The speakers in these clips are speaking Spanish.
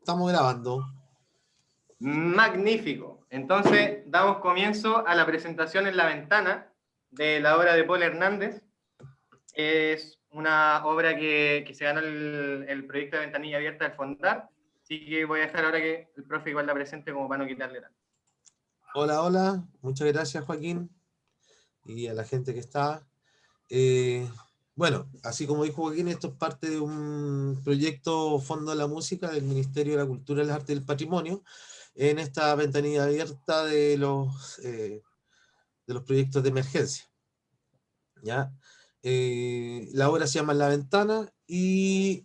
Estamos grabando. Magnífico. Entonces, damos comienzo a la presentación en la ventana de la obra de Paul Hernández. Es una obra que se ganó el proyecto de Ventanilla Abierta del Fondar. Así que voy a dejar ahora que el profe igual la presente como para no quitarle tanto. Hola, hola. Muchas gracias, Joaquín. Y a la gente que está. Bueno, así como dijo Joaquín, esto es parte de un proyecto Fondo de la Música del Ministerio de la Cultura, las Artes y el Patrimonio, en esta ventanilla abierta de los proyectos de emergencia. ¿Ya? La obra se llama La Ventana y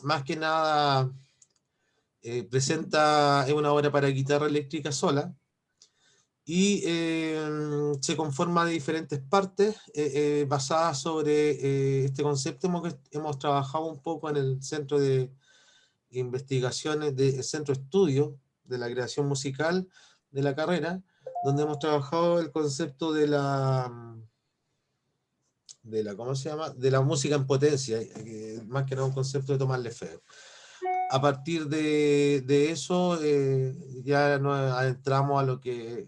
más que nada es una obra para guitarra eléctrica sola y se conforma de diferentes partes basadas sobre este concepto. Hemos trabajado un poco en el centro de investigaciones, el centro de estudio de la creación musical de la carrera, donde hemos trabajado el concepto ¿cómo se llama? De la música en potencia, más que nada un concepto de Tomás Lefebvre. A partir de eso, ya nos adentramos a lo que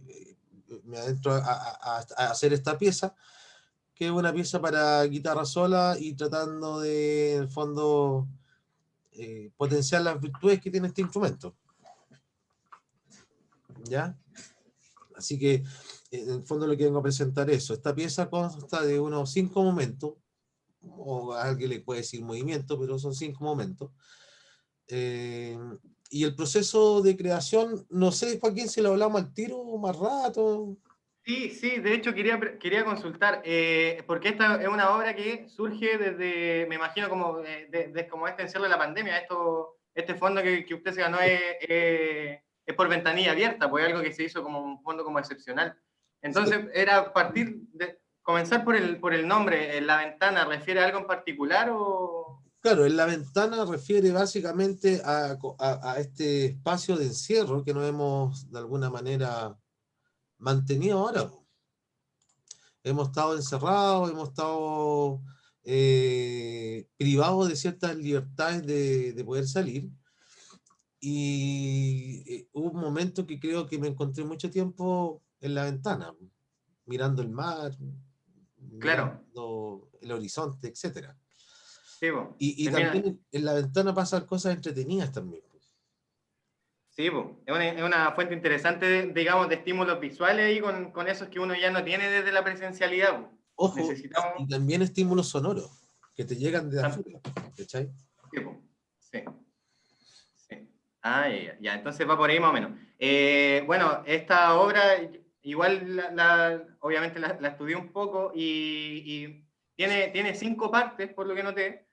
me adentro a hacer esta pieza, que es una pieza para guitarra sola y tratando de, en el fondo, potenciar las virtudes que tiene este instrumento. ¿Ya? Así que, en el fondo, lo que vengo a presentar es eso. Esta pieza consta de unos 5 momentos, o a alguien le puede decir movimiento, pero son 5 momentos. Y el proceso de creación, no sé, Joaquín, si lo hablamos al tiro más rato. Sí, de hecho quería consultar, porque esta es una obra que surge desde, me imagino, como este encierro de la pandemia. Este fondo que usted se ganó es por ventanilla abierta, pues algo que se hizo como un fondo como excepcional. Sí. Entonces, era comenzar por el nombre. ¿La ventana refiere a algo en particular o...? Claro, en la ventana refiere básicamente a este espacio de encierro que nos hemos de alguna manera mantenido ahora. Hemos estado encerrados, hemos estado privados de ciertas libertades de poder salir. Y hubo un momento que creo que me encontré mucho tiempo en la ventana, mirando el mar, Claro, mirando el horizonte, etcétera. sí, pues, Y termina, también en la ventana pasan cosas entretenidas también. sí, pues, es una fuente interesante, digamos, de estímulos visuales ahí con esos que uno ya no tiene desde la presencialidad, pues. Ojo, y Necesitamos... también estímulos sonoros que te llegan de afuera, ¿cachai? Sí, po. Sí, sí. Ah, ya, entonces va por ahí más o menos. Bueno, esta obra, igual obviamente la estudié un poco y tiene 5 partes, por lo que noté.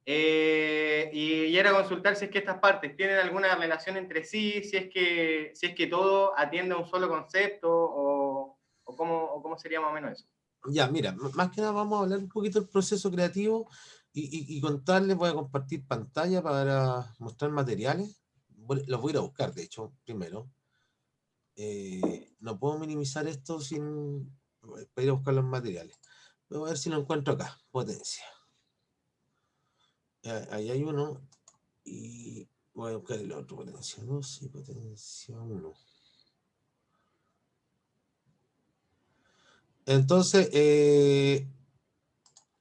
Y era consultar si es que estas partes tienen alguna relación entre sí, si es que todo atiende a un solo concepto o cómo sería más o menos eso. Ya, mira, más que nada vamos a hablar un poquito del proceso creativo y contarles, voy a compartir pantalla para mostrar materiales. Los voy a ir a buscar, de hecho, primero. No puedo minimizar esto sin para ir a buscar los materiales. Voy a ver si lo encuentro acá, potencia. Ahí hay uno y voy a buscar el otro, potencia 2 y potencia 1. Entonces,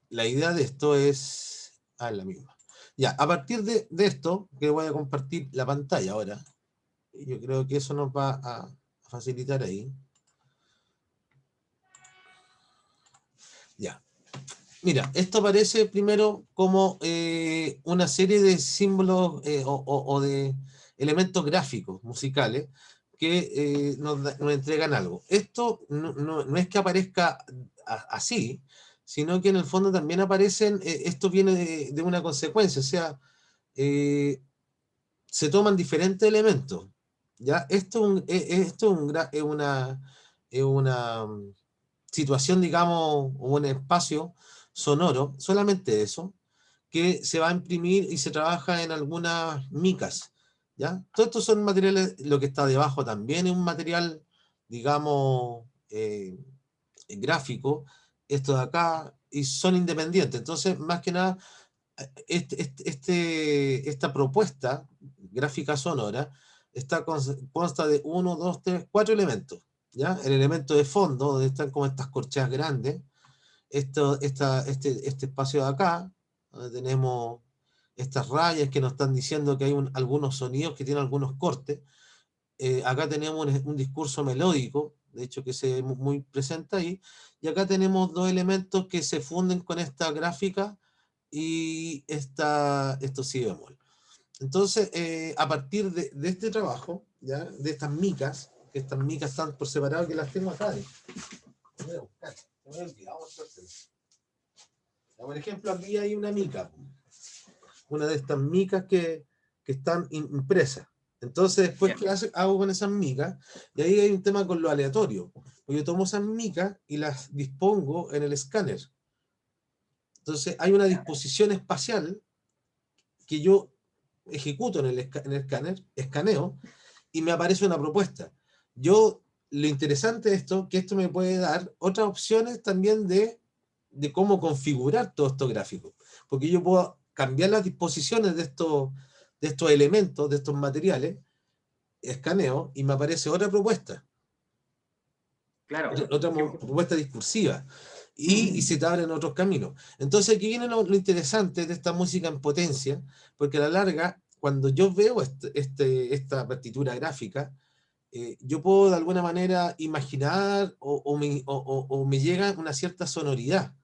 la idea de esto es... la misma. Ya, a partir de esto, que voy a compartir la pantalla ahora, yo creo que eso nos va a facilitar ahí. Ya. Mira, esto aparece primero como una serie de símbolos o de elementos gráficos musicales que nos entregan algo. Esto no es que aparezca así, sino que en el fondo también aparecen, esto viene de una consecuencia, o sea, eh, se toman diferentes elementos. ¿Ya? Esto es una situación, digamos, o un espacio sonoro, solamente eso, que se va a imprimir y se trabaja en algunas micas, ¿ya? Todos estos son materiales, lo que está debajo también es un material, digamos, gráfico, esto de acá, y son independientes. Entonces, más que nada, esta propuesta gráfica sonora consta de 1, 2, 3, 4 elementos, ¿ya? El elemento de fondo, donde están como estas corcheas grandes, este espacio de acá, donde tenemos estas rayas que nos están diciendo que hay algunos sonidos que tienen algunos cortes. Acá tenemos un discurso melódico, de hecho que se ve muy presente ahí, y acá tenemos dos elementos que se funden con esta gráfica y esto si bemol. Entonces, a partir de este trabajo, ¿ya? De estas micas, que estas micas están por separado, que las tengo acá. Voy a buscar, me voy a olvidar, por ejemplo, aquí hay una mica, una de estas micas que están impresas. Entonces, después, ¿qué hago con esas micas? Y ahí hay un tema con lo aleatorio. Yo tomo esas micas y las dispongo en el escáner. Entonces, hay una disposición espacial que yo ejecuto en el escáner, escaneo, y me aparece una propuesta. Lo interesante de esto, que esto me puede dar otras opciones también de cómo configurar todo esto gráfico. Porque yo puedo cambiar las disposiciones de estos elementos, de estos materiales, escaneo, y me aparece otra propuesta. Claro. Otra propuesta discursiva. Y se te abren otros caminos. Entonces aquí viene lo interesante de esta música en potencia, porque a la larga, cuando yo veo esta partitura gráfica, yo puedo de alguna manera imaginar o me llega una cierta sonoridad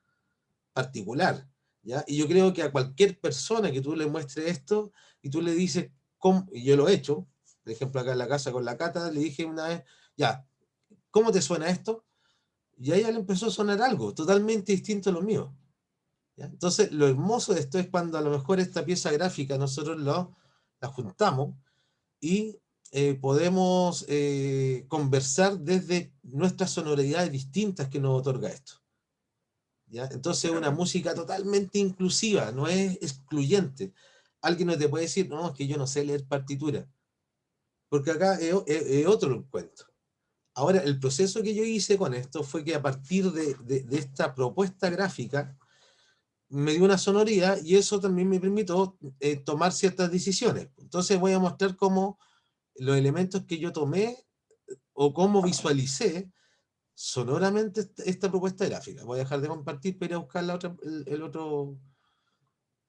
particular, ¿ya? Y yo creo que a cualquier persona que tú le muestres esto y tú le dices, ¿cómo? Y yo lo he hecho, por ejemplo acá en la casa con la Cata, le dije una vez, ya, ¿cómo te suena esto? Y a ella le empezó a sonar algo totalmente distinto a lo mío, ¿ya? Entonces, lo hermoso de esto es cuando a lo mejor esta pieza gráfica nosotros la juntamos y podemos conversar desde nuestras sonoridades distintas que nos otorga esto, ¿ya? Entonces, una música totalmente inclusiva, no es excluyente. Alguien no te puede decir, no, es que yo no sé leer partitura, porque acá es otro el cuento. Ahora, el proceso que yo hice con esto fue que a partir de esta propuesta gráfica me dio una sonoridad y eso también me permitió tomar ciertas decisiones. Entonces voy a mostrar cómo los elementos que yo tomé o cómo visualicé sonoramente esta propuesta gráfica. Voy a dejar de compartir para ir a buscar el otro.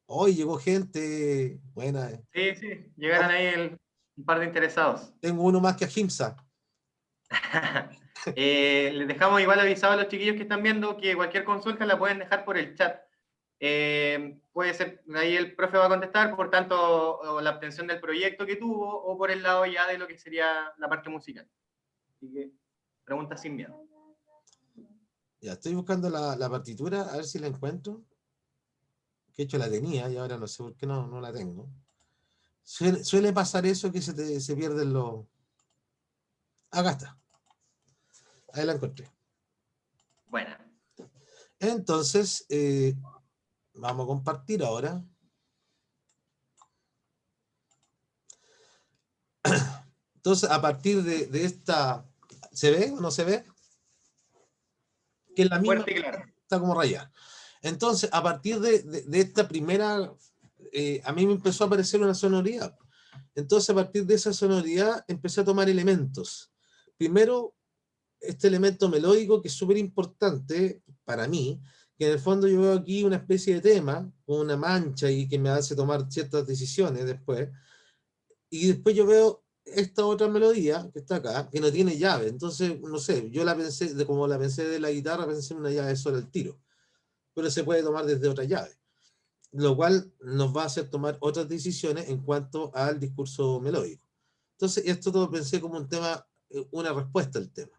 Hoy llegó gente buena. Sí, sí, llegaron ahí un par de interesados. Tengo uno más que Ahimsa. Les dejamos igual avisado a los chiquillos que están viendo que cualquier consulta la pueden dejar por el chat. Puede ser, ahí el profe va a contestar, por tanto, o la obtención del proyecto que tuvo, o por el lado ya de lo que sería la parte musical. Así que, preguntas sin miedo. Ya, estoy buscando la partitura, a ver si la encuentro. Que de hecho la tenía y ahora no sé por qué no la tengo. Suele pasar eso que se pierden los... Acá está. Ahí la encontré. Bueno. Entonces, vamos a compartir ahora. Entonces, a partir de esta... ¿Se ve o no se ve? Que es la misma... Fuerte y claro. Está como rayada. Entonces, a partir de esta primera... a mí me empezó a aparecer una sonoridad. Entonces, a partir de esa sonoridad, empecé a tomar elementos. Primero, este elemento melódico que es súper importante para mí, que en el fondo yo veo aquí una especie de tema, con una mancha y que me hace tomar ciertas decisiones después, y después yo veo esta otra melodía que está acá, que no tiene llave, entonces, no sé, yo la pensé, como la pensé de la guitarra, pensé en una llave sola al tiro, pero se puede tomar desde otra llave, lo cual nos va a hacer tomar otras decisiones en cuanto al discurso melódico. Entonces, esto todo pensé como un tema, una respuesta al tema.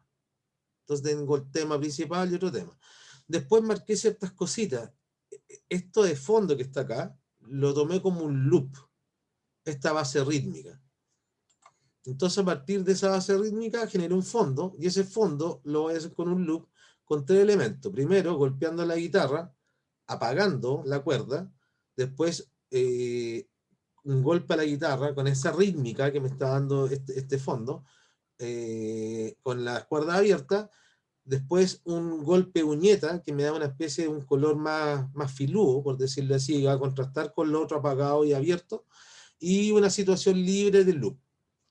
Entonces tengo el tema principal y otro tema. Después marqué ciertas cositas. Esto de fondo que está acá, lo tomé como un loop, esta base rítmica. Entonces a partir de esa base rítmica generé un fondo, y ese fondo lo voy a hacer con un loop con tres elementos. Primero, golpeando la guitarra, apagando la cuerda, después un golpe a la guitarra con esa rítmica que me está dando este fondo, con las cuerdas abiertas, después un golpe uñeta que me da una especie de un color más filudo, por decirlo así, y va a contrastar con lo otro apagado y abierto, y una situación libre de loop.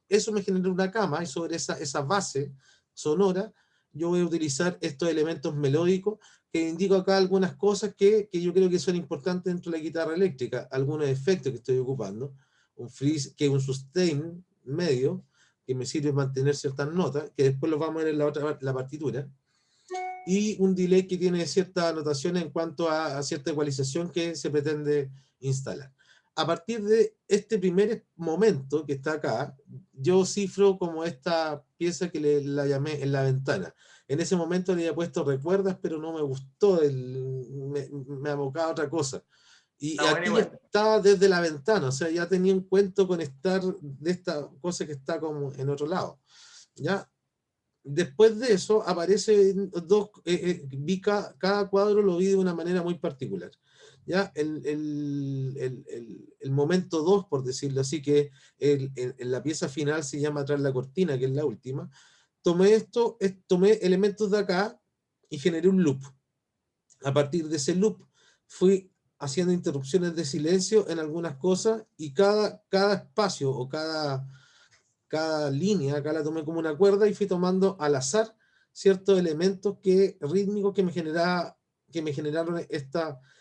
Eso me genera una cama, y sobre esa base sonora yo voy a utilizar estos elementos melódicos que indico acá algunas cosas que yo creo que son importantes dentro de la guitarra eléctrica, algunos efectos que estoy ocupando, un freeze, que es un sustain medio, que me sirve para mantener ciertas notas, que después los vamos a ver en la partitura, y un delay que tiene ciertas anotaciones en cuanto a cierta ecualización que se pretende instalar. A partir de este primer momento que está acá, yo cifro como esta pieza que la llamé en la ventana. En ese momento le había puesto recuerdas, pero no me gustó, me abocaba a otra cosa. Y Está bueno aquí ya igual. estaba desde la ventana, o sea, ya tenía un cuento con estar de esta cosa que está como en otro lado. ¿Ya? Después de eso aparece cada cuadro lo vi de una manera muy particular. ¿Ya? El momento 2 por decirlo así, que en la pieza final se llama Tras la cortina, que es la última, tomé elementos de acá y generé un loop. A partir de ese loop fui haciendo interrupciones de silencio en algunas cosas y cada espacio o cada línea, acá la tomé como una cuerda y fui tomando al azar ciertos elementos rítmicos que me generaron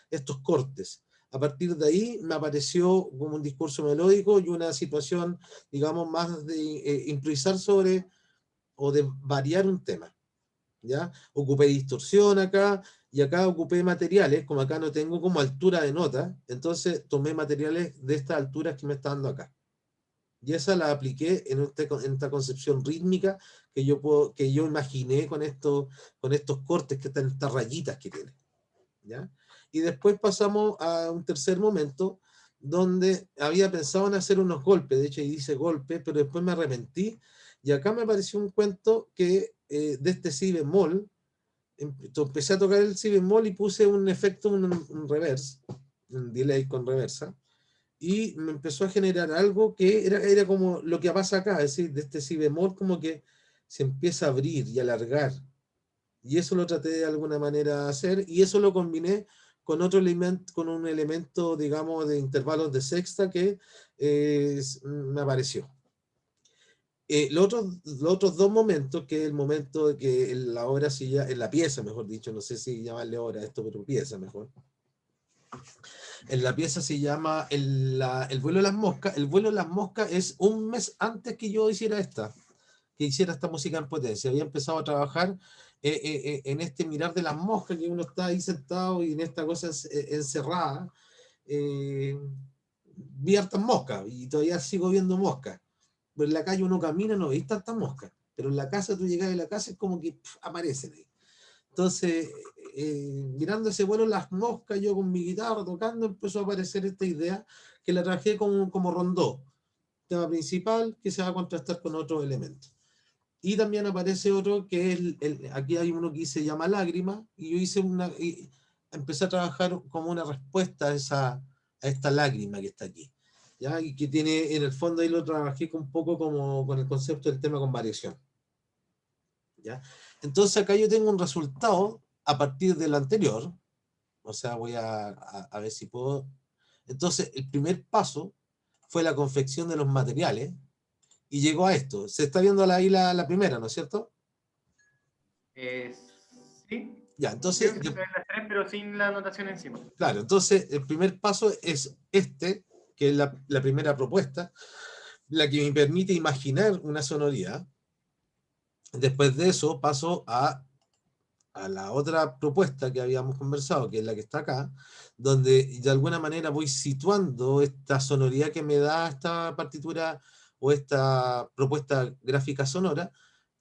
estos cortes. A partir de ahí me apareció como un discurso melódico y una situación, digamos, más de improvisar sobre o de variar un tema. ¿Ya? Ocupé distorsión acá y acá ocupé materiales, como acá no tengo como altura de nota, entonces tomé materiales de estas alturas que me está dando acá. Y esa la apliqué en esta concepción rítmica que yo imaginé con estos cortes, estas rayitas que tiene. ¿Ya? Y después pasamos a un tercer momento donde había pensado en hacer unos golpes, de hecho ahí dice golpe, pero después me arrepentí y acá me pareció un cuento que de este si bemol, empecé a tocar el si bemol y puse un efecto, un reverse, un delay con reversa, y me empezó a generar algo que era como lo que pasa acá, es decir, de este si bemol como que se empieza a abrir y alargar. Y eso lo traté de alguna manera de hacer, y eso lo combiné con otro elemento, con un elemento, digamos, de intervalos de sexta que me apareció. Los otros dos momentos, que es el momento de que en la obra, en la pieza, mejor dicho, no sé si llamarle obra esto, pero pieza mejor. En la pieza se llama el vuelo de las moscas. El vuelo de las moscas es un mes antes que yo hiciera que hiciera esta música en potencia. Había empezado a trabajar en este mirar de las moscas, que uno está ahí sentado y en esta cosa encerrada. Vi hartas moscas y todavía sigo viendo moscas. Pero en la calle uno camina, no veis tantas moscas. Pero en la casa, tú llegas a la casa, es como que aparecen ahí. Entonces, mirando ese vuelo las moscas, yo con mi guitarra tocando, empezó a aparecer esta idea que la trabajé como rondó. Tema principal que se va a contrastar con otros elementos. Y también aparece otro que es, aquí hay uno que se llama Lágrima, y yo empecé a trabajar como una respuesta a esta lágrima que está aquí. ¿Ya? Y que tiene, en el fondo ahí lo trabajé un poco como con el concepto del tema con variación. ¿Ya? Entonces acá yo tengo un resultado a partir del anterior, o sea, voy a ver si puedo. Entonces, el primer paso fue la confección de los materiales y llegó a esto. Se está viendo ahí la primera, ¿no es cierto? Eh, sí, Ya, creo entonces, que se pueden las tres, pero sin la anotación encima. claro, entonces el primer paso es que es la primera propuesta, la que me permite imaginar una sonoridad. Después de eso paso a la otra propuesta que habíamos conversado, que es la que está acá, donde de alguna manera voy situando esta sonoridad que me da esta partitura o esta propuesta gráfica sonora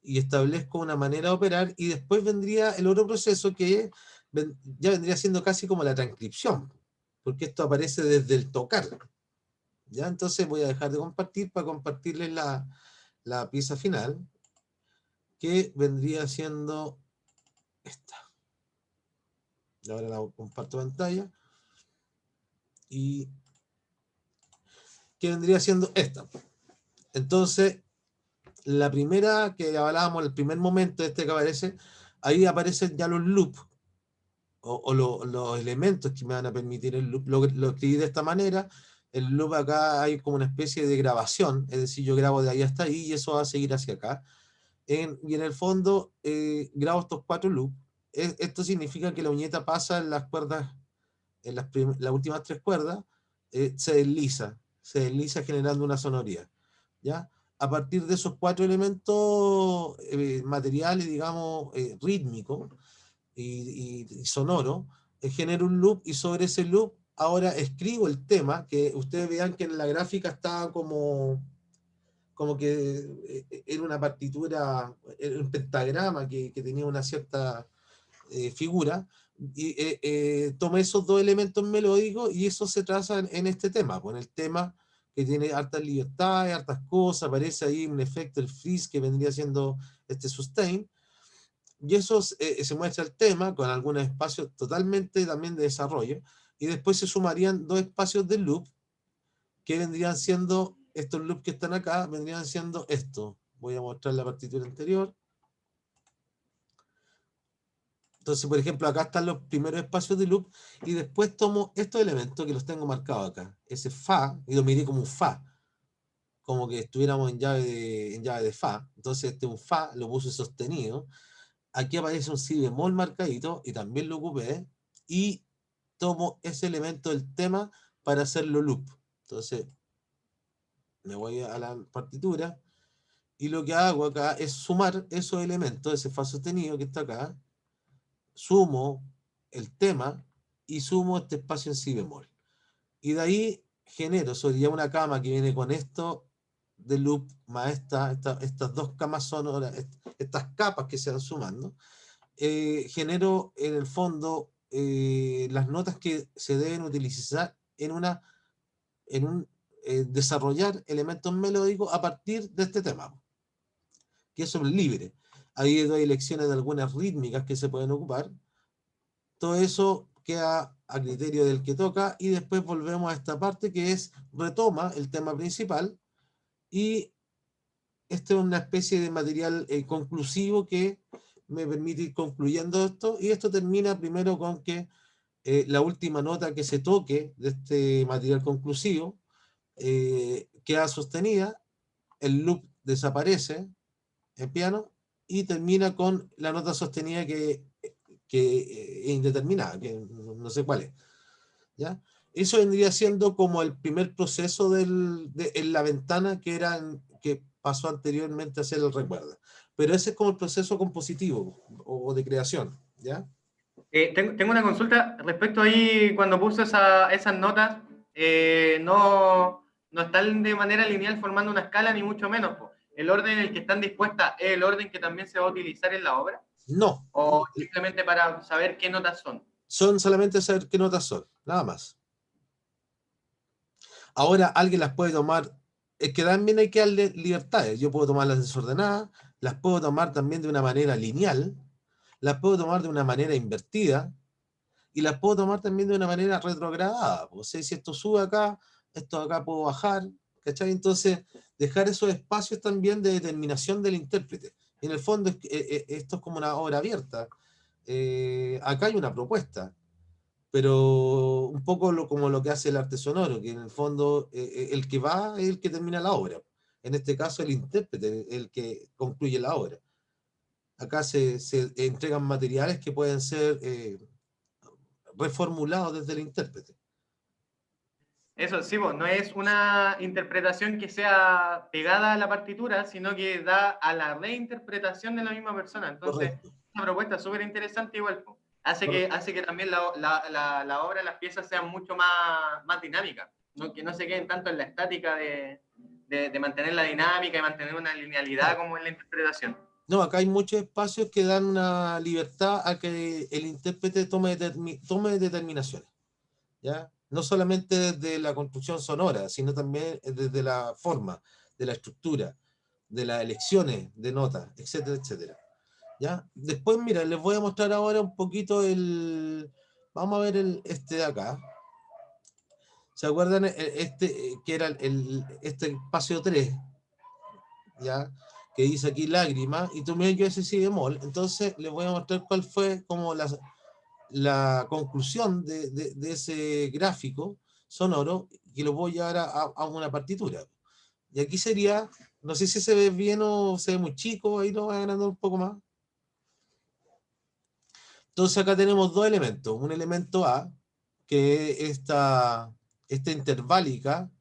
y establezco una manera de operar, y después vendría el otro proceso que ya vendría siendo casi como la transcripción, porque esto aparece desde el tocar. ¿Ya? Entonces voy a dejar de compartir para compartirles la pieza final, que vendría siendo esta. Ahora la comparto pantalla. Y que vendría siendo esta. Entonces, la primera que hablábamos, el primer momento que aparece, ahí aparecen ya los loops, los elementos que me van a permitir el loop. Lo escribí de esta manera. El loop acá hay como una especie de grabación, es decir, yo grabo de ahí hasta ahí y eso va a seguir hacia acá. Y en el fondo grabo estos 4 loops. Esto significa que la uñeta pasa en las cuerdas, en las últimas 3 cuerdas, se desliza generando una sonoridad, ¿ya? A partir de esos 4 elementos materiales, digamos, rítmicos y sonoro, genero un loop y sobre ese loop ahora escribo el tema, que ustedes vean que en la gráfica está como que era una partitura, era un pentagrama que tenía una cierta figura, y tomé esos 2 elementos melódicos y eso se traza en este tema, con el tema que tiene hartas libertades, hartas cosas, aparece ahí un efecto, el freeze que vendría siendo este sustain, y eso se muestra el tema con algunos espacios totalmente también de desarrollo, y después se sumarían 2 espacios de loop que vendrían siendo, estos loops que están acá, vendrían siendo esto. Voy a mostrar la partitura anterior. Entonces, por ejemplo, acá están los primeros espacios de loop y después tomo estos elementos que los tengo marcados acá. Ese fa, y lo miré como un fa, como que estuviéramos en llave de fa. Entonces, este es un fa, lo puse sostenido. Aquí aparece un si bemol marcadito y también lo ocupé. Y tomo ese elemento del tema para hacerlo loop. Entonces, me voy a la partitura y lo que hago acá es sumar esos elementos, ese fa sostenido que está acá, sumo el tema y sumo este espacio en si bemol. Y de ahí genero sobre ya una cama que viene con esto de loop más estas 2 camas sonoras, estas capas que se van sumando, genero en el fondo las notas que se deben utilizar en un desarrollar elementos melódicos a partir de este tema, que eso es libre. Ahí doy lecciones de algunas rítmicas que se pueden ocupar. Todo eso queda a criterio del que toca y después volvemos a esta parte que es retoma el tema principal y este es una especie de material conclusivo que me permite ir concluyendo esto y esto termina primero con que la última nota que se toque de este material conclusivo queda sostenida, el loop desaparece en piano y termina con la nota sostenida que es indeterminada, que no sé cuál es, ¿ya? Eso vendría siendo como el primer proceso en la ventana que pasó anteriormente a ser el recuerda. Pero ese es como el proceso compositivo o de creación, ¿ya? Tengo una consulta respecto ahí, cuando puse esas notas, no están de manera lineal formando una escala, ni mucho menos, po. ¿El orden en el que están dispuestas es el orden que también se va a utilizar en la obra? No, ¿O simplemente para saber qué notas son? son solamente saber qué notas son, nada más. Ahora alguien las puede tomar, es que también hay que darle libertades. Yo puedo tomarlas desordenadas, las puedo tomar también de una manera lineal, las puedo tomar de una manera invertida y las puedo tomar también de una manera retrogradada. O sea, si esto sube acá, esto acá puedo bajar, ¿cachai? Entonces, dejar esos espacios también de determinación del intérprete. Y en el fondo, esto es como una obra abierta. Acá hay una propuesta, pero un poco como lo que hace el arte sonoro, que en el fondo el que va es el que termina la obra. En este caso, el intérprete, el que concluye la obra. Acá se entregan materiales que pueden ser reformulados desde el intérprete. Eso, sí, pues, no es una interpretación que sea pegada a la partitura, sino que da a la reinterpretación de la misma persona. Entonces, Correcto. una propuesta súper interesante igual, pues. Correcto. Hace que también la obra, las piezas sean mucho más dinámicas, ¿no? Que no se queden tanto en la estática de mantener la dinámica y mantener una linealidad Claro. como en la interpretación. No, acá hay muchos espacios que dan una libertad a que el intérprete tome determinaciones, ¿ya? No solamente desde la construcción sonora, sino también desde la forma, de la estructura, de las elecciones de notas, etcétera, etcétera. ¿Ya? Después, mira, les voy a mostrar ahora un poquito vamos a ver este de acá. ¿Se acuerdan? Este, que era este espacio 3, ¿ya? que dice aquí lágrima, y tú me ves ese si bemol, entonces les voy a mostrar cuál fue como la conclusión de ese gráfico sonoro, que lo voy a llevar a una partitura. Y aquí sería, no sé si se ve bien o se ve muy chico, ahí lo voy agrandar un poco más. Entonces acá tenemos dos elementos, un elemento A, que es esta interválica,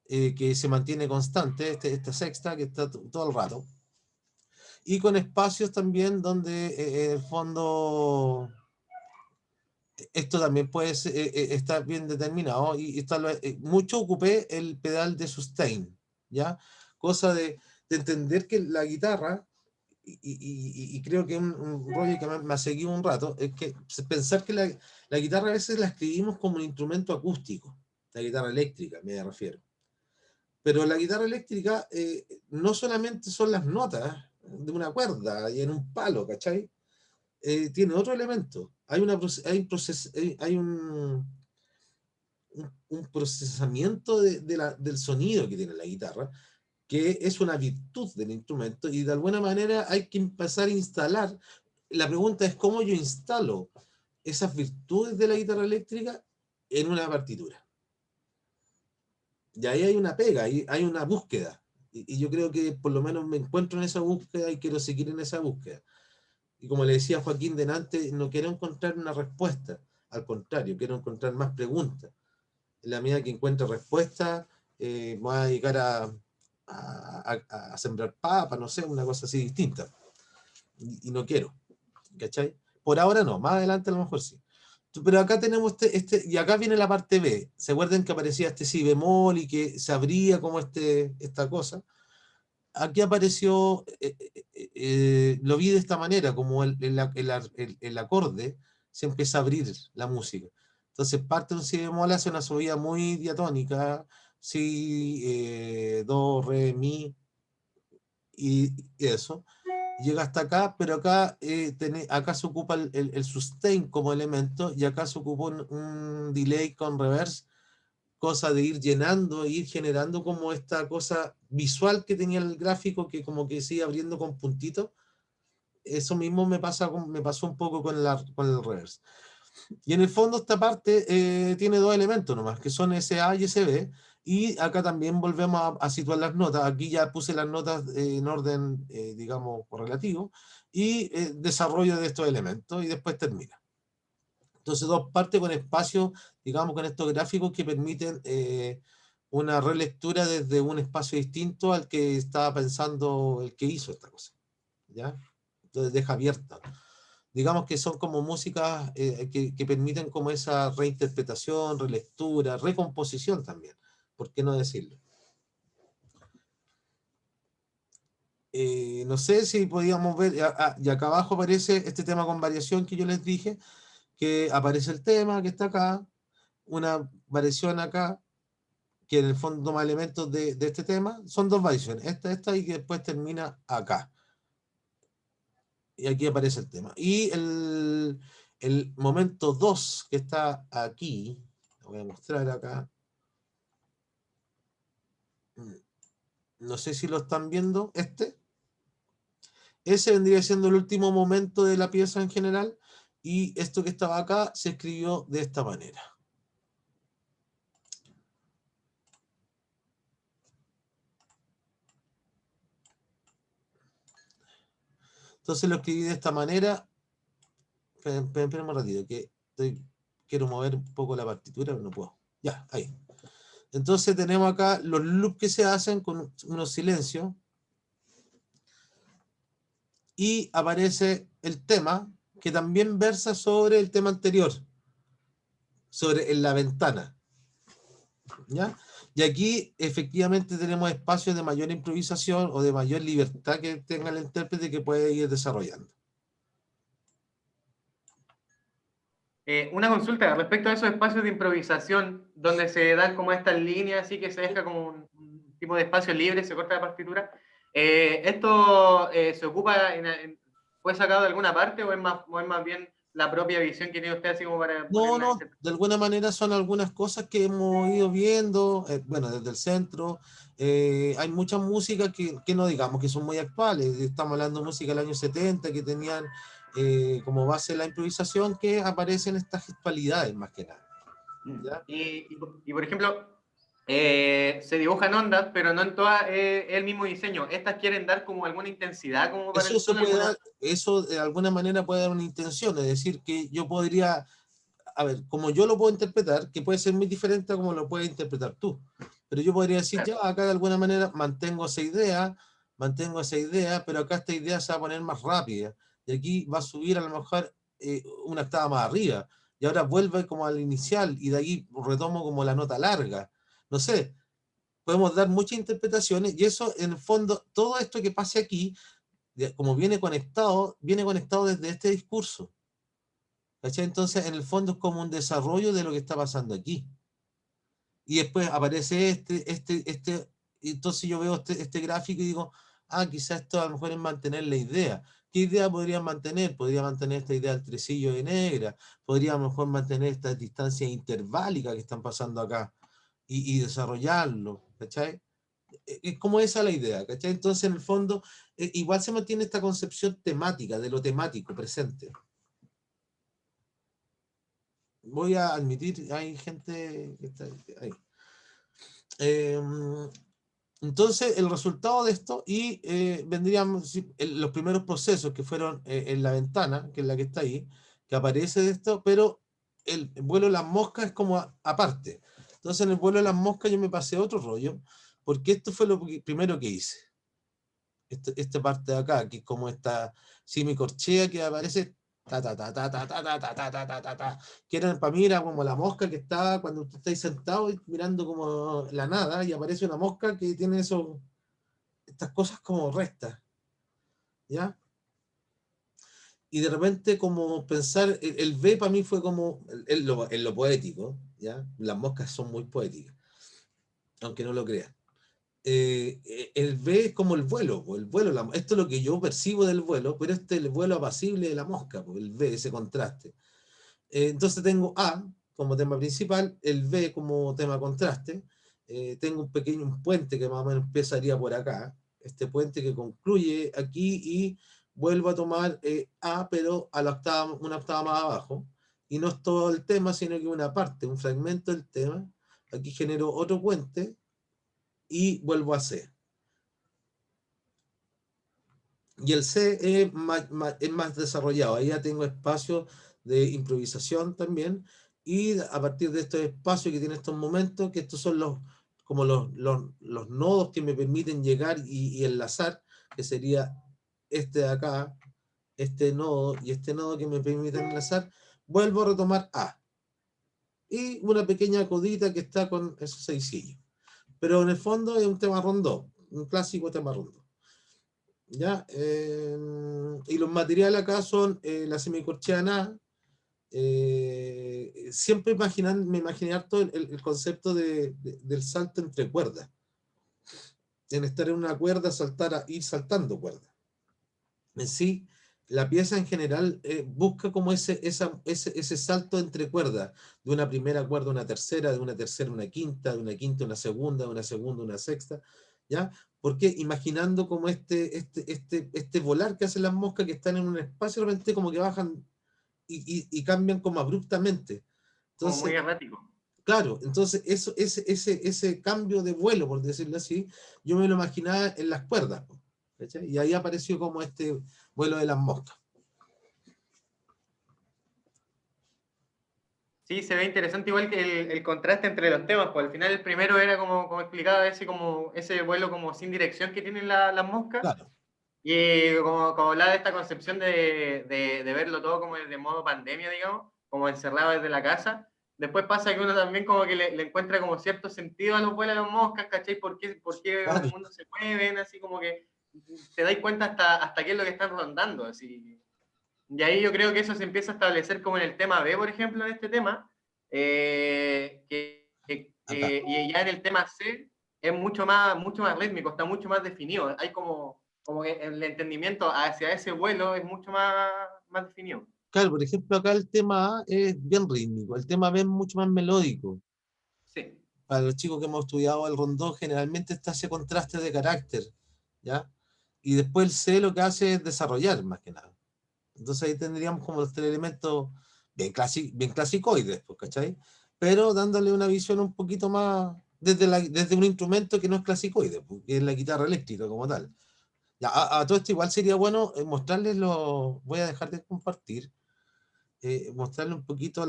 que se mantiene constante, esta sexta que está todo el rato, y con espacios también donde en el fondo esto también puede ser, está bien determinado, y está, mucho ocupé el pedal de sustain, ¿ya? Cosa de entender que la guitarra, y creo que un rollo que me ha seguido un rato, es que pensar que la guitarra a veces la escribimos como un instrumento acústico, la guitarra eléctrica, me refiero. Pero la guitarra eléctrica no solamente son las notas de una cuerda y en un palo, ¿cachai? Tiene otro elemento. Hay un procesamiento del sonido que tiene la guitarra, que es una virtud del instrumento, y de alguna manera hay que empezar a instalar. La pregunta es cómo yo instalo esas virtudes de la guitarra eléctrica en una partitura. Y ahí hay una pega, hay una búsqueda. Y yo creo que por lo menos me encuentro en esa búsqueda y quiero seguir en esa búsqueda. Y como le decía Joaquín delante, no quiero encontrar una respuesta, al contrario, quiero encontrar más preguntas. En la medida que encuentre respuestas, voy a llegar a sembrar papa, no sé, una cosa así distinta. Y no quiero, ¿cachai? Por ahora no, más adelante a lo mejor sí. Pero acá tenemos y acá viene la parte B. ¿Se acuerdan que aparecía este si bemol y que se abría como esta cosa? Aquí apareció, lo vi de esta manera, como el acorde se empieza a abrir la música. Entonces parte un si bemol, hace una subida muy diatónica, si, do, re, mi, y eso. Llega hasta acá, pero acá, acá se ocupa el sustain como elemento, y acá se ocupa un delay con reverse, cosa de ir llenando, ir generando como esta cosa visual que tenía el gráfico, que como que sigue abriendo con puntitos. Eso mismo me pasó un poco con el reverse. Y en el fondo esta parte tiene dos elementos nomás, que son SA y SB, y acá también volvemos a situar las notas. Aquí ya puse las notas en orden, digamos, correlativo, y desarrollo de estos elementos, y después termina. Entonces, dos partes con espacio, digamos, con estos gráficos que permiten una relectura desde un espacio distinto al que estaba pensando el que hizo esta cosa, ¿ya? Entonces deja abierta. Digamos que son como músicas que permiten como esa reinterpretación, relectura, recomposición también, ¿por qué no decirlo? No sé si podíamos ver, y acá abajo aparece este tema con variación que yo les dije, que aparece el tema que está acá, una variación acá, que en el fondo toma elementos de este tema. Son dos variaciones, esta y que después termina acá. Y aquí aparece el tema. Y el momento 2 que está aquí, lo voy a mostrar acá. No sé si lo están viendo, ese vendría siendo el último momento de la pieza en general, y esto que estaba acá se escribió de esta manera. Entonces lo escribí de esta manera. Esperen un ratito, que quiero mover un poco la partitura, pero no puedo. Ya, ahí. Entonces tenemos acá los loops que se hacen con unos silencios, y aparece el tema, que también versa sobre el tema anterior, sobre en la ventana, ¿ya? Y aquí efectivamente tenemos espacios de mayor improvisación o de mayor libertad que tenga el intérprete, que puede ir desarrollando. Una consulta respecto a esos espacios de improvisación donde se dan como estas líneas, así que se deja como un tipo de espacio libre, se corta la partitura. ¿Esto se ocupa, fue sacado de alguna parte o es más bien la propia visión que tiene usted así como para No, ponerla en no, de alguna manera son algunas cosas que hemos ido viendo, bueno, desde el centro. Hay mucha música que no digamos que son muy actuales. Estamos hablando de música del año 70 que tenían como base la improvisación, que aparecen estas gestualidades más que nada. ¿Ya? Por ejemplo, se dibujan ondas, pero no en todas el mismo diseño. Estas quieren dar como alguna intensidad como para Eso el se tono, puede alguna... dar, eso de alguna manera puede dar una intención, es decir, que yo podría, a ver, como yo lo puedo interpretar, que puede ser muy diferente a como lo puedes interpretar tú, pero yo podría decir, ya, acá de alguna manera mantengo esa idea, pero acá esta idea se va a poner más rápida, y aquí va a subir a lo mejor una octava más arriba, y ahora vuelve como al inicial, y de ahí retomo como la nota larga, no sé, podemos dar muchas interpretaciones, y eso en el fondo, todo esto que pase aquí, como viene conectado desde este discurso. ¿Cachai? Entonces, en el fondo es como un desarrollo de lo que está pasando aquí. Y después aparece y entonces yo veo este gráfico y digo, ah, quizás esto a lo mejor es mantener la idea. ¿Qué idea podría mantener? Podría mantener esta idea del tresillo de negra, podría a lo mejor mantener estas distancias interválicas que están pasando acá y desarrollarlo, ¿cachai? Es como esa la idea, ¿cachai? Entonces, en el fondo, igual se mantiene esta concepción temática, de lo temático presente. Voy a admitir, hay gente que está ahí. Eh, entonces, el resultado de esto, y vendrían los primeros procesos que fueron en la ventana, que es la que está ahí, que aparece de esto, pero el vuelo de las moscas es como aparte. Entonces, en el vuelo de las moscas yo me pasé otro rollo, porque esto fue lo primero que hice. Esta parte de acá, que es como esta semicorchea que aparece, ta, ta, ta, ta, ta, ta, ta, ta, ta, ta, ta, ta, ta, que era, para mí era como la mosca que está cuando usted está ahí sentado y mirando como la nada y aparece una mosca que tiene estas cosas como rectas, ¿ya? Y de repente como pensar, el B para mí fue como en lo poético, ¿ya? Las moscas son muy poéticas, aunque no lo crean. El V es como el vuelo, pues, el vuelo, esto es lo que yo percibo del vuelo, pero este es el vuelo apacible de la mosca, pues, el V, ese contraste. Entonces tengo A como tema principal, el V como tema contraste, tengo un puente que más o menos empezaría por acá, este puente que concluye aquí y vuelvo a tomar A, pero a la octava, una octava más abajo, y no es todo el tema, sino que una parte, un fragmento del tema, aquí genero otro puente y vuelvo a C. Y el C es más desarrollado, ahí ya tengo espacio de improvisación también, y a partir de estos espacios que tiene estos momentos, que estos son como los nodos que me permiten llegar y enlazar, que sería este de acá, este nodo y este nodo que me permiten enlazar, vuelvo a retomar A. Y una pequeña codita que está con esos seisillos. Pero en el fondo es un tema rondó, un clásico tema rondó. ¿Ya? Y los materiales acá son la semicorchea, siempre me imaginé harto el concepto del salto entre cuerdas, en estar en una cuerda, ir saltando cuerdas. En sí, la pieza en general busca como ese salto entre cuerdas, de una primera cuerda a una tercera, de una tercera a una quinta, de una quinta a una segunda, de una segunda a una sexta, ¿ya? Porque imaginando como este volar que hacen las moscas que están en un espacio, realmente como que bajan y cambian como abruptamente. Como muy Entonces, errático. claro, entonces ese cambio de vuelo, por decirlo así, yo me lo imaginaba en las cuerdas, po, ¿cachai? Y ahí apareció como este vuelo de las moscas. Sí, se ve interesante igual que el contraste entre los temas, pues al final el primero era como explicaba ese vuelo como sin dirección que tienen las moscas, Claro, y como hablaba de esta concepción de verlo todo como de modo pandemia, digamos, como encerrado desde la casa. Después pasa que uno también como que le encuentra como cierto sentido a los vuelos de las moscas, ¿cachai? ¿Por qué claro, el mundo se mueven? Así como que te das cuenta hasta qué es lo que están rondando, así. Y ahí yo creo que eso se empieza a establecer como en el tema B, por ejemplo, en este tema, acá. y ya en el tema C es mucho más rítmico, está mucho más definido. Hay como que el entendimiento hacia ese vuelo es mucho más definido. Claro, por ejemplo, acá el tema A es bien rítmico, el tema B es mucho más melódico. Sí. Para los chicos que hemos estudiado el rondó, generalmente está ese contraste de carácter, ¿ya? Y después el C lo que hace es desarrollar, más que nada. Entonces ahí tendríamos como los tres elementos bien clasicoides, pues, ¿cachai? Pero dándole una visión un poquito más desde un instrumento que no es clasicoide, pues, que es la guitarra eléctrica como tal. Ya, a todo esto igual sería bueno mostrarles los... Voy a dejar de compartir, mostrarle un poquito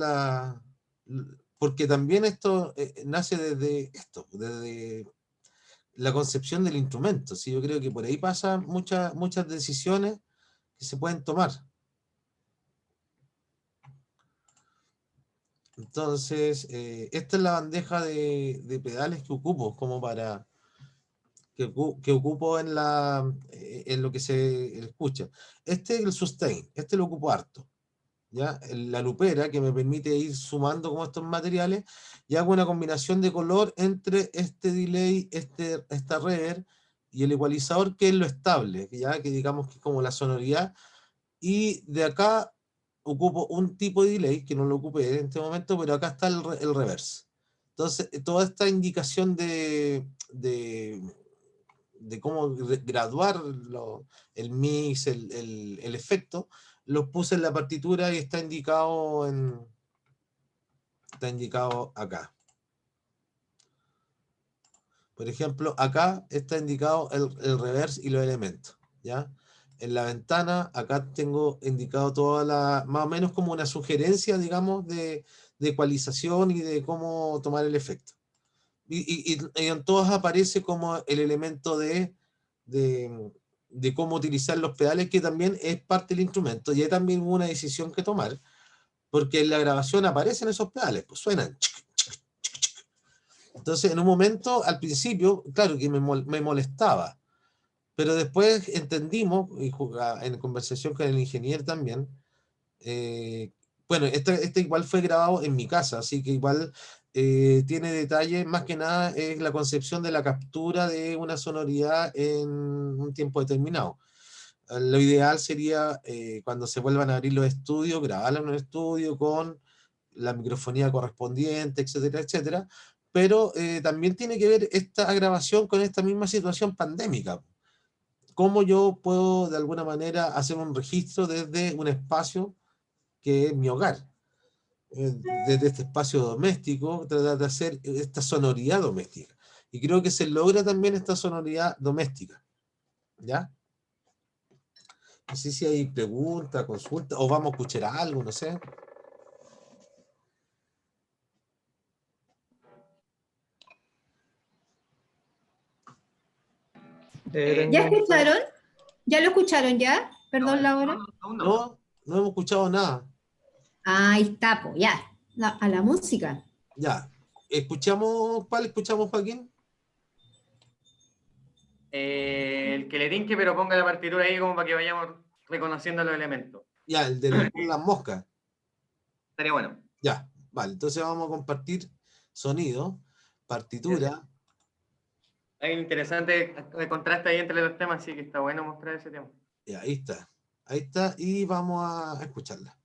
porque también esto nace desde esto, desde la concepción del instrumento. ¿Sí? Yo creo que por ahí pasan muchas decisiones que se pueden tomar. Entonces, esta es la bandeja de pedales que ocupo, como para que ocupo en lo que se escucha. Este es el sustain, este lo ocupo harto. ¿Ya? La lupera que me permite ir sumando como estos materiales y hago una combinación de color entre este delay, esta reverb y el ecualizador, que es lo estable, ¿ya? Que digamos que es como la sonoridad, y de acá ocupo un tipo de delay que no lo ocupé en este momento, pero acá está el reverse. Entonces, toda esta indicación de cómo graduar el mix, el efecto, los puse en la partitura y está indicado acá. Por ejemplo, acá está indicado el reverse y los elementos, ¿ya? En la ventana, acá tengo indicado más o menos como una sugerencia, digamos, de ecualización y de cómo tomar el efecto. Y en todas aparece como el elemento de, de cómo utilizar los pedales, que también es parte del instrumento, y hay también una decisión que tomar, porque en la grabación aparecen esos pedales, pues suenan. Entonces, en un momento, al principio, claro que me molestaba, pero después entendimos, en conversación con el ingeniero también, eh, bueno, este igual fue grabado en mi casa, así que igual tiene detalles, más que nada es la concepción de la captura de una sonoridad en un tiempo determinado. Lo ideal sería cuando se vuelvan a abrir los estudios, grabarlo en un estudio con la microfonía correspondiente, etcétera, etcétera, pero también tiene que ver esta grabación con esta misma situación pandémica. ¿Cómo yo puedo de alguna manera hacer un registro desde un espacio que es mi hogar? Desde este espacio doméstico, tratar de hacer esta sonoridad doméstica. Y creo que se logra también esta sonoridad doméstica, ¿ya? No sé si hay preguntas, consultas, o vamos a escuchar algo, no sé. ¿Ya Tengo un par... escucharon? ¿Ya lo escucharon ya? No, Perdón, no, Laura. no, aún no. No, no hemos escuchado nada. Ahí está, pues ya. A la música. Ya. Escuchamos, ¿cuál escuchamos, Joaquín? El que le tinque, pero ponga la partitura ahí como para que vayamos reconociendo los elementos. Ya, el de las moscas. Estaría bueno. Ya, vale. Entonces vamos a compartir sonido, partitura. Hay un interesante contraste ahí entre los temas, así que está bueno mostrar ese tema. Ya, ahí está. Ahí está. Y vamos a escucharla.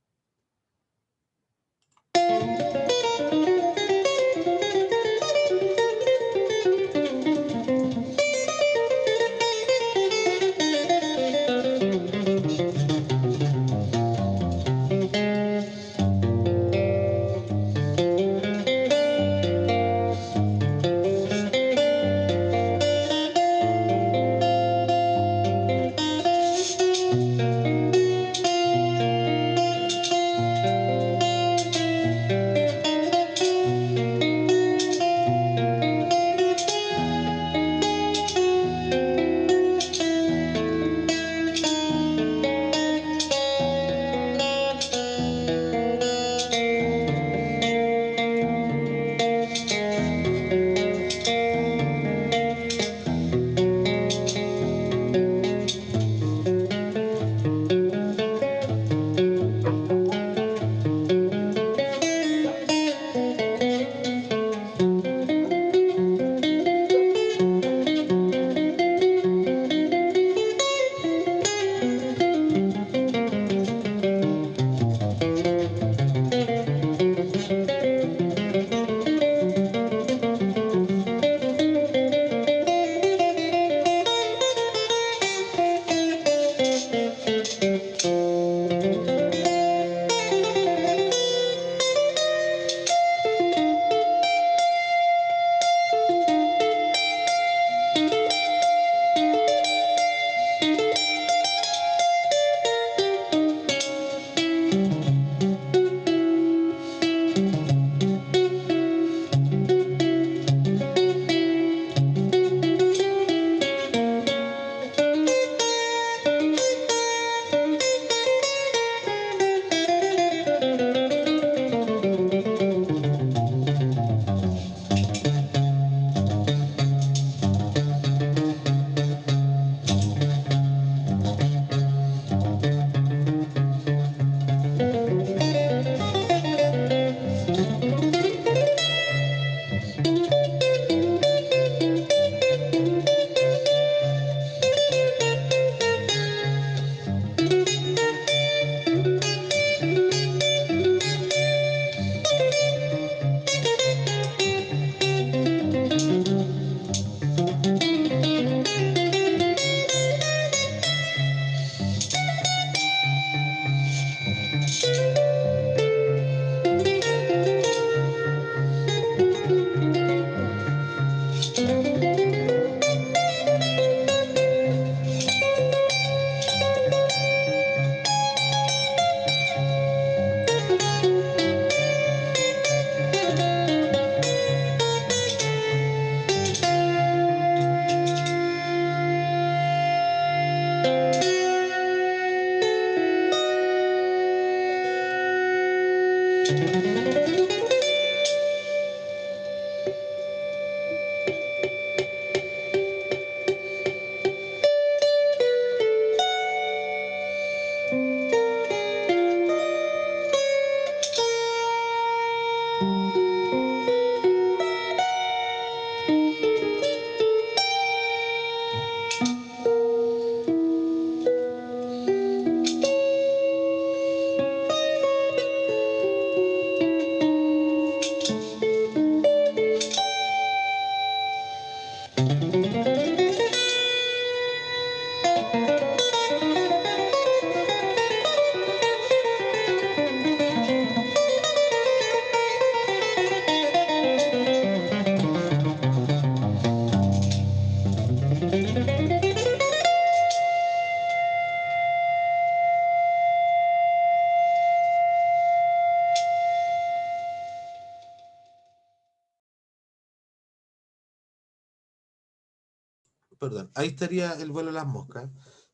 perdón, ahí estaría el vuelo de las moscas,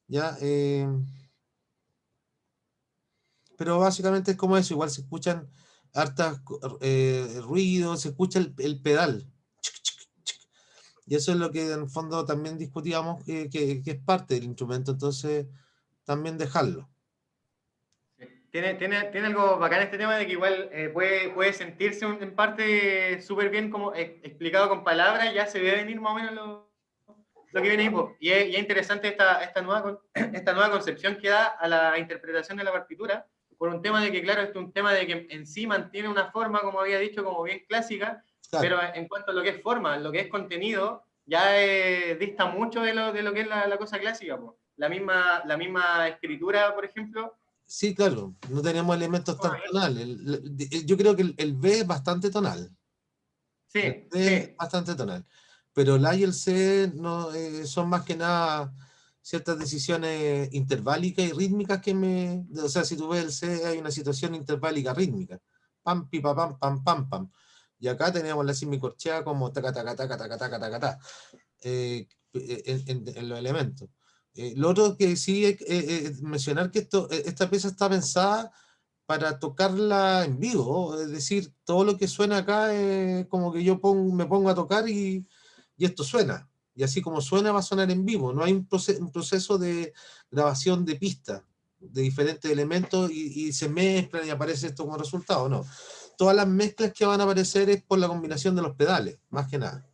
¿ya? Pero básicamente es como eso, igual se escuchan hartas ruidos, se escucha el pedal. Chic, chic, chic. Y eso es lo que en el fondo también discutíamos, que es parte del instrumento, entonces también dejarlo. Tiene algo bacán este tema de que igual puede sentirse en parte súper bien como explicado con palabras, ya se ve venir más o menos lo que viene ahí. Po. Y es interesante esta nueva concepción que da a la interpretación de la partitura, por un tema de que, claro, esto es un tema de que en sí mantiene una forma, como había dicho, como bien clásica, Claro. pero en cuanto a lo que es forma, lo que es contenido, ya dista mucho de lo que es la cosa clásica. Po. La misma escritura, por ejemplo. Sí, claro, no tenemos elementos tan tonales. Yo creo que el B es bastante tonal. Sí, El B es sí. bastante tonal. Pero el A y el C no, son más que nada ciertas decisiones interválicas y rítmicas o sea, si tú ves el C, hay una situación interválica rítmica. Pam, pipa, pam, pam, pam, pam. Y acá tenemos la semicorchea como taca, taca, taca, taca, taca, taca, taca, en los elementos. Lo otro que sí hay que mencionar que esta pieza está pensada para tocarla en vivo, es decir, todo lo que suena acá es como que yo me pongo a tocar y esto suena, y así como suena va a sonar en vivo, no hay un proceso de grabación de pista de diferentes elementos y se mezclan y aparece esto como resultado, no. Todas las mezclas que van a aparecer es por la combinación de los pedales, más que nada.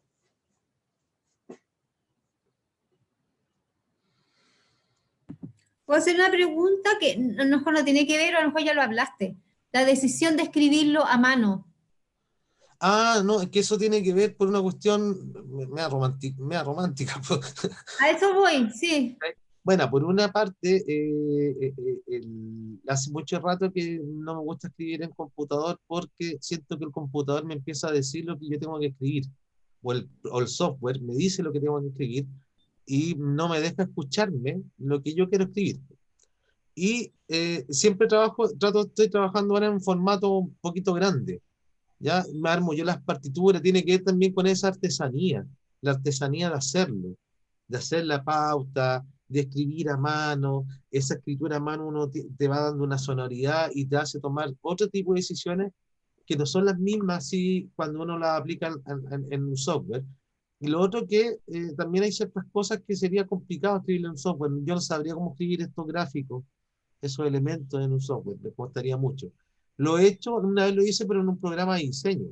Puedo hacer una pregunta que a lo mejor no tiene que ver, o a lo mejor ya lo hablaste. La decisión de escribirlo a mano. Ah, no, es que eso tiene que ver por una cuestión mea romántica. A eso voy, sí. Bueno, por una parte, hace mucho rato que no me gusta escribir en computador porque siento que el computador me empieza a decir lo que yo tengo que escribir, o el software me dice lo que tengo que escribir y no me deja escucharme lo que yo quiero escribir. Y siempre estoy trabajando ahora en un formato un poquito grande. Ya me armo yo las partituras, tiene que ver también con esa artesanía, la artesanía de hacerlo, de hacer la pauta, de escribir a mano, esa escritura a mano uno te va dando una sonoridad y te hace tomar otro tipo de decisiones que no son las mismas si cuando uno las aplica en un software. Y lo otro que también hay ciertas cosas que sería complicado escribir en un software. Yo no sabría cómo escribir estos gráficos, esos elementos en un software, me costaría mucho. Lo he hecho, una vez lo hice, pero en un programa de diseño.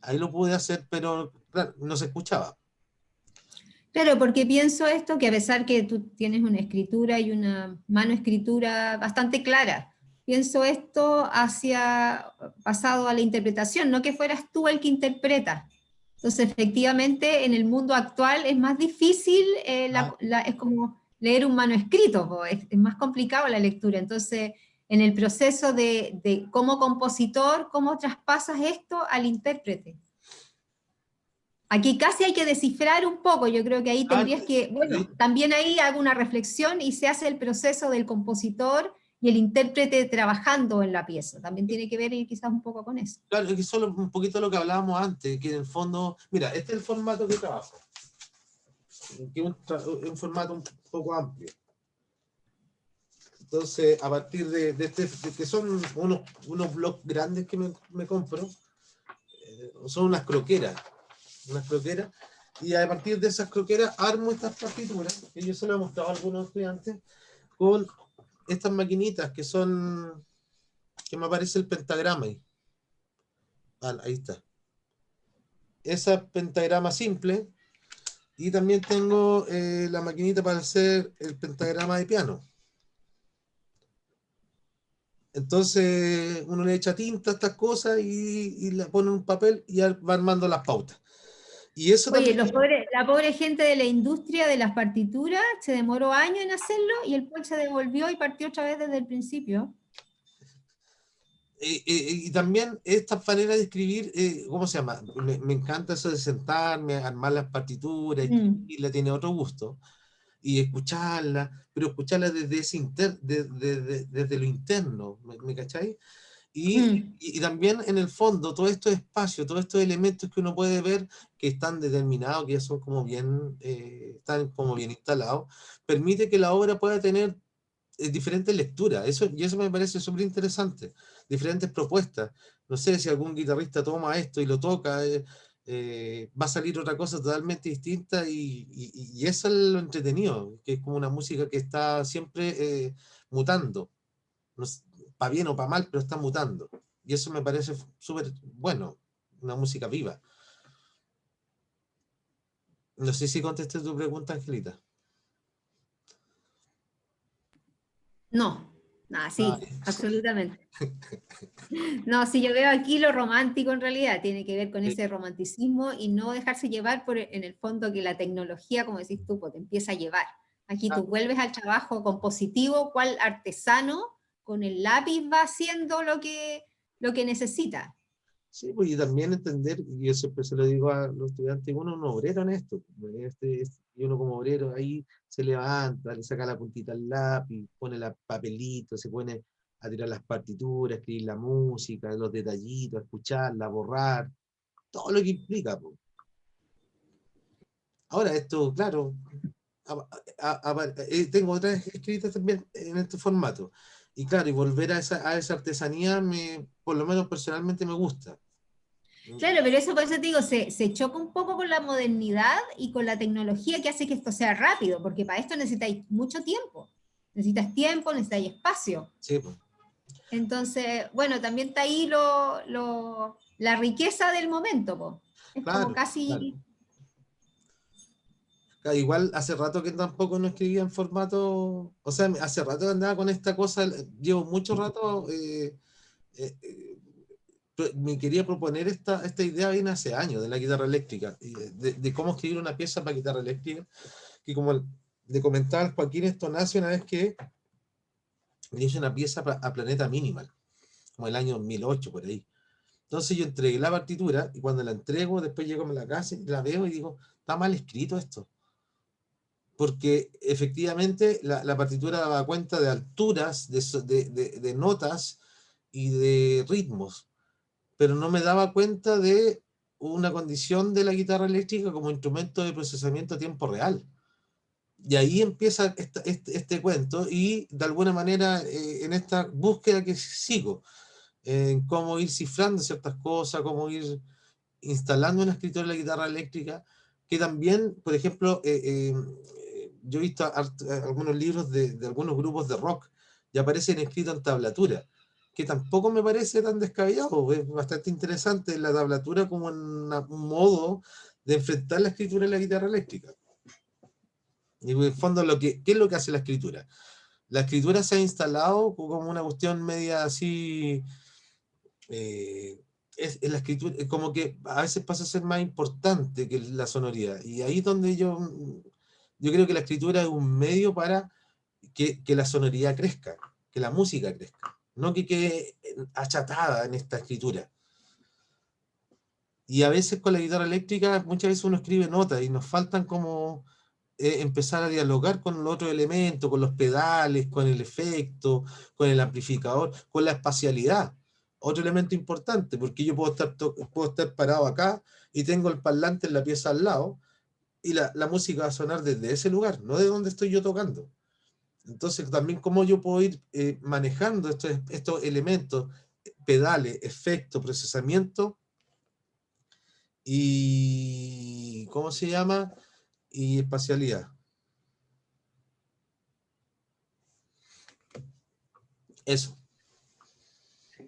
Ahí lo pude hacer, pero claro, no se escuchaba. Claro, porque pienso esto, que a pesar que tú tienes una escritura y una mano escritura bastante clara, pienso esto hacia pasado a la interpretación, no que fueras tú el que interpreta. Entonces, efectivamente, en el mundo actual es más difícil, Ah, es como leer un manuscrito, es más complicado la lectura. Entonces, en el proceso de como compositor, ¿cómo traspasas esto al intérprete? Aquí casi hay que descifrar un poco, yo creo que ahí ah, tendrías que, bueno, de- también ahí hago una reflexión y se hace el proceso del compositor y el intérprete trabajando en la pieza. También tiene que ver quizás un poco con eso. claro, es que solo un poquito lo que hablábamos antes, que en el fondo, mira, este es el formato que trabajo, que es un formato un poco amplio. Entonces, a partir de que son unos blogs grandes que me compro, son unas croqueras, y a partir de esas croqueras armo estas partituras, que yo se lo he mostrado a algunos estudiantes, con estas maquinitas que me aparece el pentagrama ahí. Ah, ahí está. Esa pentagrama simple, y también tengo la maquinita para hacer el pentagrama de piano. Entonces uno le echa tinta a estas cosas y le pone un papel y va armando las pautas. Y eso Oye, también, la pobre gente de la industria de las partituras se demoró años en hacerlo y el Paul se devolvió y partió otra vez desde el principio. y también esta manera de escribir, ¿cómo se llama? Me encanta eso de sentarme, armar las partituras, Mm. escribirla, tiene otro gusto. Y escucharla, pero escucharla desde, desde lo interno, ¿me cacháis? Y también en el fondo, todos estos espacios, todos estos elementos que uno puede ver que están determinados, que ya son como bien, están como bien instalados, permite que la obra pueda tener diferentes lecturas. Y eso me parece súper interesante. Diferentes propuestas. No sé si algún guitarrista toma esto y lo toca, va a salir otra cosa totalmente distinta y eso es lo entretenido, que es como una música que está siempre mutando. No, para bien o para mal, pero está mutando. Y eso me parece súper bueno, una música viva. No sé si contesté tu pregunta, Angelita. No, Ah, sí, absolutamente. No, si yo veo aquí lo romántico en realidad, tiene que ver con ese romanticismo y no dejarse llevar por, en el fondo, que la tecnología, como decís tú, pues, te empieza a llevar. Aquí tú vuelves al trabajo compositivo, cual artesano, con el lápiz va haciendo lo que necesita. sí, pues y también entender, y yo siempre se lo digo a los estudiantes, uno es un obrero en esto, y uno como obrero ahí se levanta, le saca la puntita al lápiz, pone el papelito, se pone a tirar las partituras, escribir la música, los detallitos, escucharla, borrar, todo lo que implica, pues. Ahora, esto, claro, tengo otras escritas también en este formato. Y claro, y volver a esa artesanía, por lo menos personalmente me gusta. Claro, pero eso por eso te digo, se choca un poco con la modernidad y con la tecnología que hace que esto sea rápido, porque para esto necesitáis mucho tiempo. Necesitas tiempo, necesitáis espacio. Sí, pues, Entonces, bueno, también está ahí la riqueza del momento, po. Es como claro, claro. casi, Claro, igual hace rato que tampoco no escribía en formato, o sea, hace rato que andaba con esta cosa, llevo mucho rato, eh, me quería proponer esta idea bien hace años de la guitarra eléctrica, y de cómo escribir una pieza para guitarra eléctrica, que como le comentaba al Joaquín, esto nace una vez que le hice una pieza a Planeta Minimal, como el año 2008 por ahí. Entonces yo entregué la partitura y cuando la entrego, después llego a la casa y la veo y digo, está mal escrito esto. Porque efectivamente la partitura daba cuenta de alturas, de notas y de ritmos, pero no me daba cuenta de una condición de la guitarra eléctrica como instrumento de procesamiento a tiempo real. Y ahí empieza este cuento y de alguna manera en esta búsqueda que sigo, en cómo ir cifrando ciertas cosas, cómo ir instalando una escritura de la guitarra eléctrica, que también, por ejemplo, yo he visto algunos libros de algunos grupos de rock y aparecen escritos en tablatura, que tampoco me parece tan descabellado, es bastante interesante la tablatura como un modo de enfrentar la escritura de la guitarra eléctrica. Y en el fondo, ¿qué es lo que hace la escritura? La escritura se ha instalado como una cuestión media así, eh, es la escritura, como que a veces pasa a ser más importante que la sonoridad. Y ahí es donde yo creo que la escritura es un medio para que la sonoridad crezca, que la música crezca, no que quede achatada en esta escritura. Y a veces con la guitarra eléctrica, muchas veces uno escribe notas y nos faltan como empezar a dialogar con los otros elementos, con los pedales, con el efecto, con el amplificador, con la espacialidad. Otro elemento importante, porque yo puedo estar parado acá y tengo el parlante en la pieza al lado y la música va a sonar desde ese lugar, no de donde estoy yo tocando. Entonces, también cómo yo puedo ir manejando estos elementos, pedales, efecto, procesamiento y, ¿cómo se llama? Y espacialidad. Eso.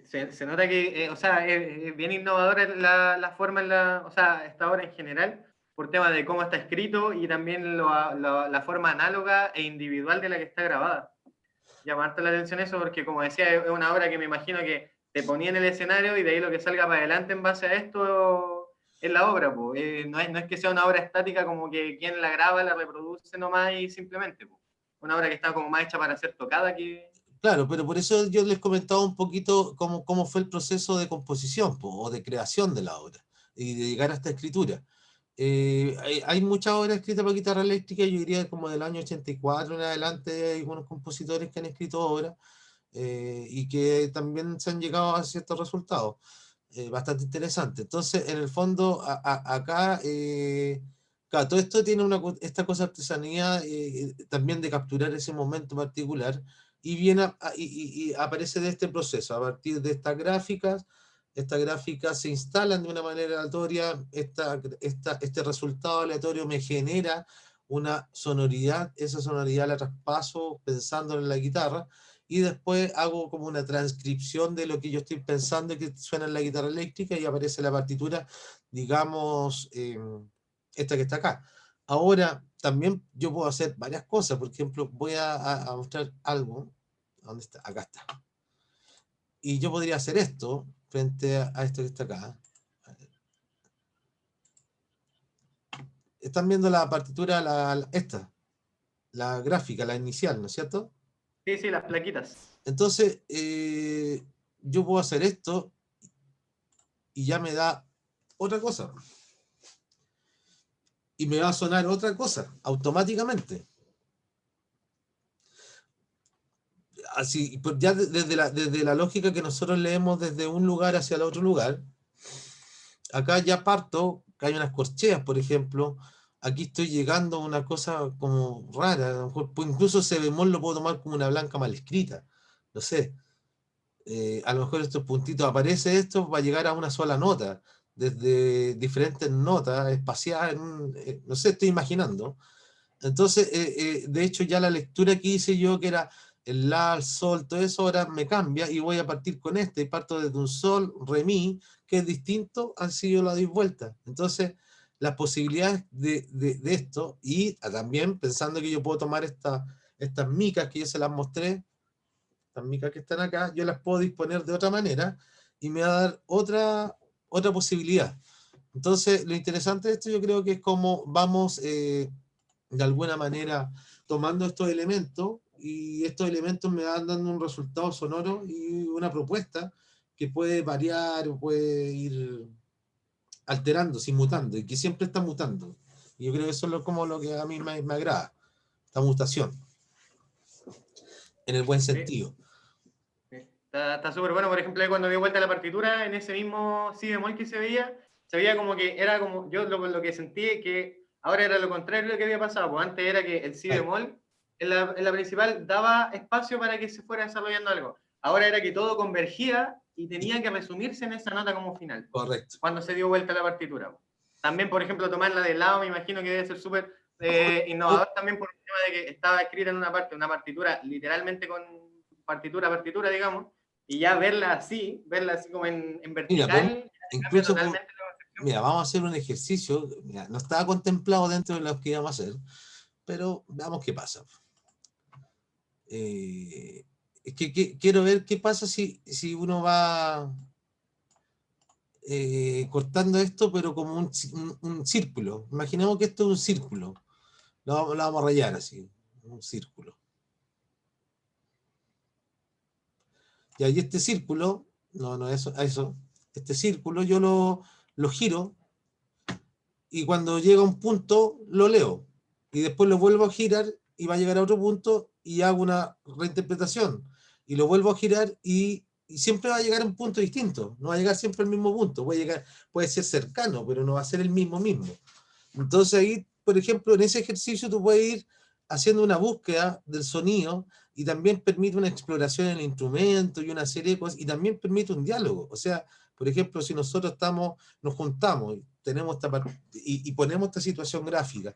Se nota que, o sea, es bien innovadora la forma o sea, esta obra en general, por tema de cómo está escrito y también la forma análoga e individual de la que está grabada. Llamarte la atención eso porque, como decía, es una obra que me imagino que te ponía en el escenario y de ahí lo que salga para adelante en base a esto es la obra. Pues. No es que sea una obra estática como que quien la graba la reproduce nomás y simplemente. Pues. Una obra que está como más hecha para ser tocada que... Claro, pero por eso yo les comentaba un poquito cómo fue el proceso de composición o de creación de la obra y de llegar a esta escritura. Hay muchas obras escritas para guitarra eléctrica, yo diría como del año 84 en adelante, hay algunos compositores que han escrito obras, y que también se han llegado a ciertos resultados bastante interesantes. Entonces, en el fondo, acá, claro, todo esto tiene esta cosa de artesanía también de capturar ese momento particular, y viene y aparece de este proceso, a partir de estas gráficas se instalan de una manera aleatoria, este resultado aleatorio me genera una sonoridad, esa sonoridad la traspaso pensando en la guitarra, y después hago como una transcripción de lo que yo estoy pensando que suena en la guitarra eléctrica, y aparece la partitura, digamos, esta que está acá. Ahora, también yo puedo hacer varias cosas. Por ejemplo, voy a mostrar algo. ¿Dónde está? Acá está. Y yo podría hacer esto frente a esto que está acá. Están viendo la partitura, esta, la gráfica, la inicial, ¿no es cierto? Sí, sí, las plaquitas. Entonces, yo puedo hacer esto y ya me da otra cosa. Y me va a sonar otra cosa, automáticamente. Así, ya desde la lógica que nosotros leemos desde un lugar hacia el otro lugar, acá ya parto, que hay unas corcheas, por ejemplo, aquí estoy llegando a una cosa como rara, a lo mejor, pues incluso ese bemol lo puedo tomar como una blanca mal escrita, no sé, a lo mejor estos puntitos, aparece esto, va a llegar a una sola nota, desde diferentes notas espaciadas, no sé, estoy imaginando. Entonces, de hecho, ya la lectura que hice yo, que era el la, el sol, todo eso, ahora me cambia y voy a partir con este, y parto desde un sol, re, mi, que es distinto, así yo lo doy vuelta. Entonces, las posibilidades de esto, y también pensando que yo puedo tomar estas micas que yo se las mostré, estas micas que están acá, yo las puedo disponer de otra manera y me va a dar otra posibilidad. Entonces, lo interesante de esto yo creo que es cómo vamos de alguna manera tomando estos elementos, y estos elementos me van dando un resultado sonoro y una propuesta que puede variar o puede ir alterándose y mutando, y que siempre está mutando. Y yo creo que eso es como lo que a mí me agrada, esta mutación, en el buen Sí, sentido. sí. Está súper bueno. Por ejemplo, cuando dio vuelta la partitura, en ese mismo si bemol que se veía como que era como, yo lo que sentí es que ahora era lo contrario de lo que había pasado. Pues antes era que el si bemol en la principal daba espacio para que se fuera desarrollando algo. Ahora era que todo convergía y tenía que resumirse en esa nota como final. Correcto. Cuando se dio vuelta la partitura. También, por ejemplo, tomarla de lado, me imagino que debe ser súper innovador también por el tema de que estaba escrita en una partitura, literalmente con partitura, digamos, y ya verla así como en Mira, vertical, cambia incluso, totalmente la concepción. mira, vamos a hacer un ejercicio. Mira, no estaba contemplado dentro de lo que íbamos a hacer, pero veamos qué pasa. Es que quiero ver qué pasa si uno va cortando esto, pero como un círculo. Imaginemos que esto es un círculo. Lo vamos a rayar así, un círculo. Y ahí este círculo, no, eso, este círculo yo lo giro, y cuando llega a un punto lo leo, y después lo vuelvo a girar y va a llegar a otro punto y hago una reinterpretación, y lo vuelvo a girar y siempre va a llegar a un punto distinto, no va a llegar siempre al mismo punto, puede ser cercano, pero no va a ser el mismo. Entonces ahí, por ejemplo, en ese ejercicio tú puedes ir haciendo una búsqueda del sonido, y también permite una exploración en el instrumento y una serie de cosas, y también permite un diálogo. O sea, por ejemplo, si nosotros nos juntamos y tenemos y ponemos esta situación gráfica,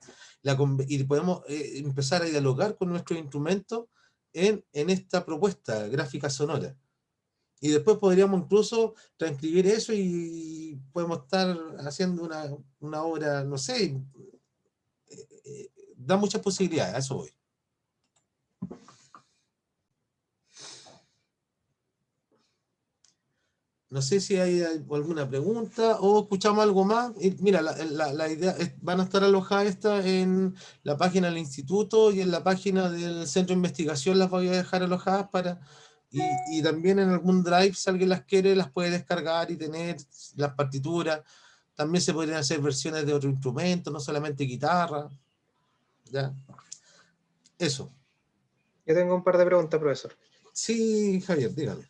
y podemos empezar a dialogar con nuestros instrumentos en esta propuesta gráfica sonora. Y después podríamos incluso transcribir eso y podemos estar haciendo una obra, no sé, da muchas posibilidades, a eso voy. No sé si hay alguna pregunta o escuchamos algo más. Mira, la idea van a estar alojadas estas en la página del instituto y en la página del centro de investigación, las voy a dejar alojadas y también en algún drive, si alguien las quiere, las puede descargar y tener las partituras. También se podrían hacer versiones de otro instrumento, no solamente guitarra. ¿Ya? Eso. Yo tengo un par de preguntas, profesor. Sí, Javier, dígame.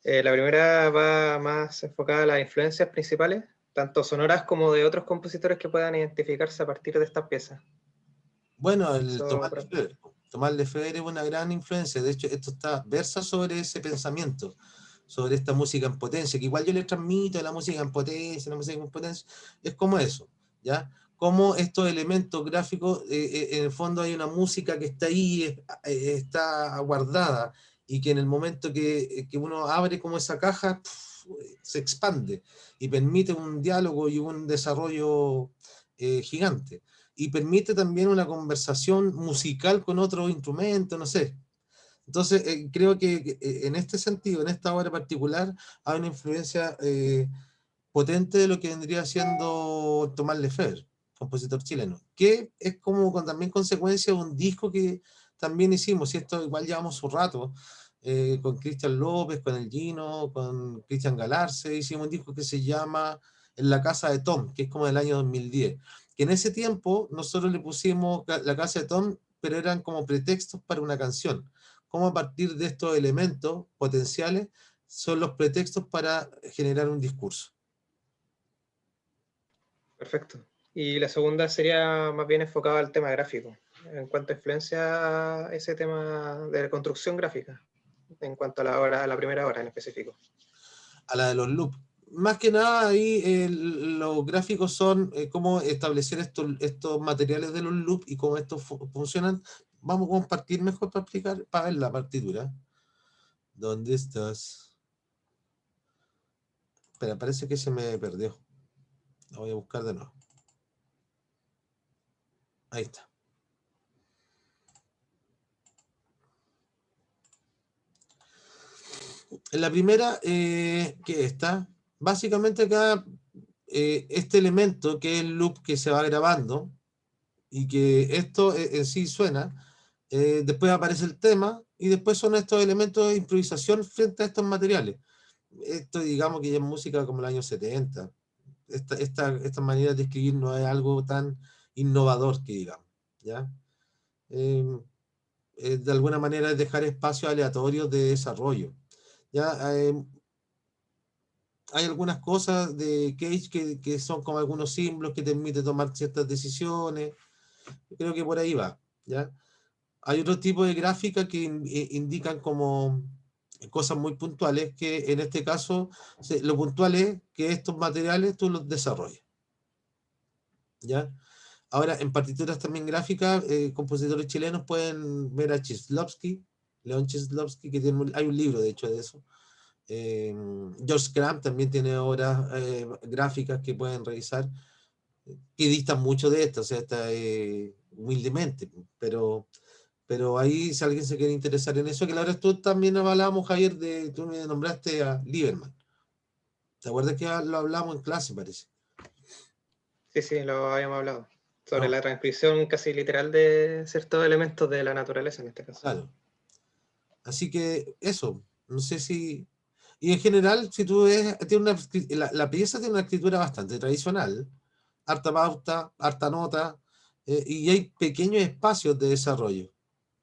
La primera va más enfocada a las influencias principales, tanto sonoras como de otros compositores que puedan identificarse a partir de estas piezas. Bueno, el Eso, Tomás Lefebvre. Tomás Lefebvre es una gran influencia. De hecho, esto versa sobre ese pensamiento, sobre esta música en potencia, que igual yo le transmito la música en potencia, la música en potencia, es como eso, ¿ya? Como estos elementos gráficos, en el fondo hay una música que está ahí, está guardada, y que en el momento que uno abre como esa caja, se expande y permite un diálogo y un desarrollo gigante. Y permite también una conversación musical con otro instrumento, no sé. Entonces, creo que en este sentido, en esta obra particular, hay una influencia potente de lo que vendría siendo Tomás Lefebvre, compositor chileno, que es como también consecuencia de un disco que también hicimos, y esto igual llevamos su rato, con Cristian López, con el Gino, con Cristian Galarce, hicimos un disco que se llama En la casa de Tom, que es como del año 2010, que en ese tiempo nosotros le pusimos La casa de Tom, pero eran como pretextos para una canción, como a partir de estos elementos potenciales son los pretextos para generar un discurso. perfecto. Y la segunda sería más bien enfocada al tema gráfico, en cuanto a influencia ese tema de construcción gráfica, en cuanto a la primera hora en específico. A la de los loops. Más que nada ahí los gráficos son cómo establecer estos materiales de los loops y cómo estos funcionan. Vamos a compartir mejor para explicar, para ver la partitura. ¿Dónde estás? Espera, parece que se me perdió. La voy a buscar de nuevo. Ahí está. En la primera, que está, básicamente acá, este elemento que es el loop que se va grabando y que esto en sí suena, después aparece el tema y después son estos elementos de improvisación frente a estos materiales. Esto digamos que ya es música como el año 70. Esta manera de escribir no es algo tan innovador que digamos, ¿ya? Eh, de alguna manera es dejar espacios aleatorios de desarrollo. ¿Ya? Hay algunas cosas de Cage que son como algunos símbolos que te permiten tomar ciertas decisiones. Creo que por ahí va, ¿ya? Hay otro tipo de gráfica que indican como cosas muy puntuales, que en este caso lo puntual es que estos materiales tú los desarrollas, ¿ya? Ahora, en partituras también gráficas, compositores chilenos pueden ver a Chislovsky, León Chislovsky, que hay un libro de hecho de eso. George Crumb también tiene obras gráficas que pueden revisar, que distan mucho de esta, o sea, esta, humildemente, pero ahí si alguien se quiere interesar en eso, que la verdad tú también hablábamos, Javier, tú me nombraste a Lieberman. ¿Te acuerdas que lo hablamos en clase, parece? Sí, sí, lo habíamos hablado. Sobre No. la transcripción casi literal de ciertos elementos de la naturaleza en este caso. Claro. Así que eso, no sé si... Y en general, si tú ves, la pieza tiene una escritura bastante tradicional, harta pauta, harta nota, y hay pequeños espacios de desarrollo.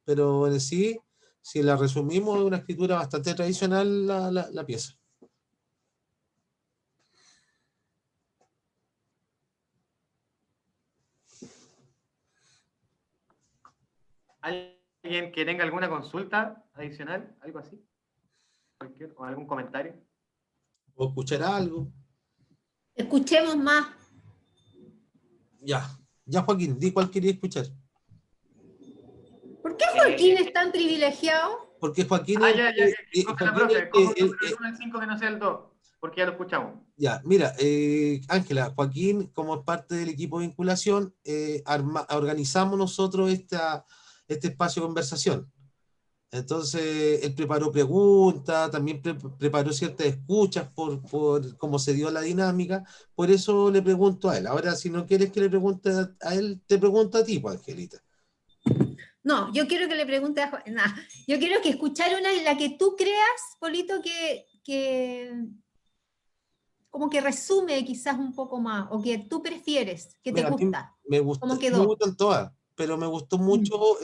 Pero en sí, si la resumimos, es una escritura bastante tradicional la pieza. ¿Alguien que tenga alguna consulta adicional? ¿Algo así? ¿O algún comentario? ¿O escuchar algo? Escuchemos más. Ya, ya Joaquín, di cuál quería escuchar. ¿Por qué Joaquín es tan privilegiado? Porque Joaquín Ah, es... ya, coge la profe, coge el número del el- 1 al 5 que no sea el 2, porque ya lo escuchamos. Ya, mira, Ángela, Joaquín, como parte del equipo de vinculación, organizamos nosotros este espacio de conversación. Entonces, él preparó preguntas, también preparó ciertas escuchas por cómo se dio la dinámica. Por eso le pregunto a él. Ahora, si no quieres que le pregunte a él, te pregunto a ti, pues, Angelita. No, yo quiero que le pregunte a Juan. Nah, yo quiero que escuchar una en la que tú creas, Polito, que como que resume quizás un poco más, o que tú prefieres, que te Mira, a mí gusta. me gusta, ¿Cómo me quedó? gustan todas, pero me gustó mucho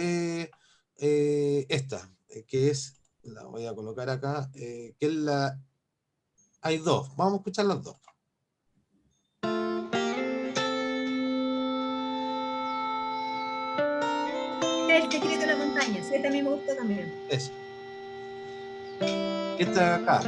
esta, que es la voy a colocar acá, que es la... Hay dos, vamos a escuchar las dos. Este es el secreto de la montaña, sí, también me gustó también. Esa. Esta de acá.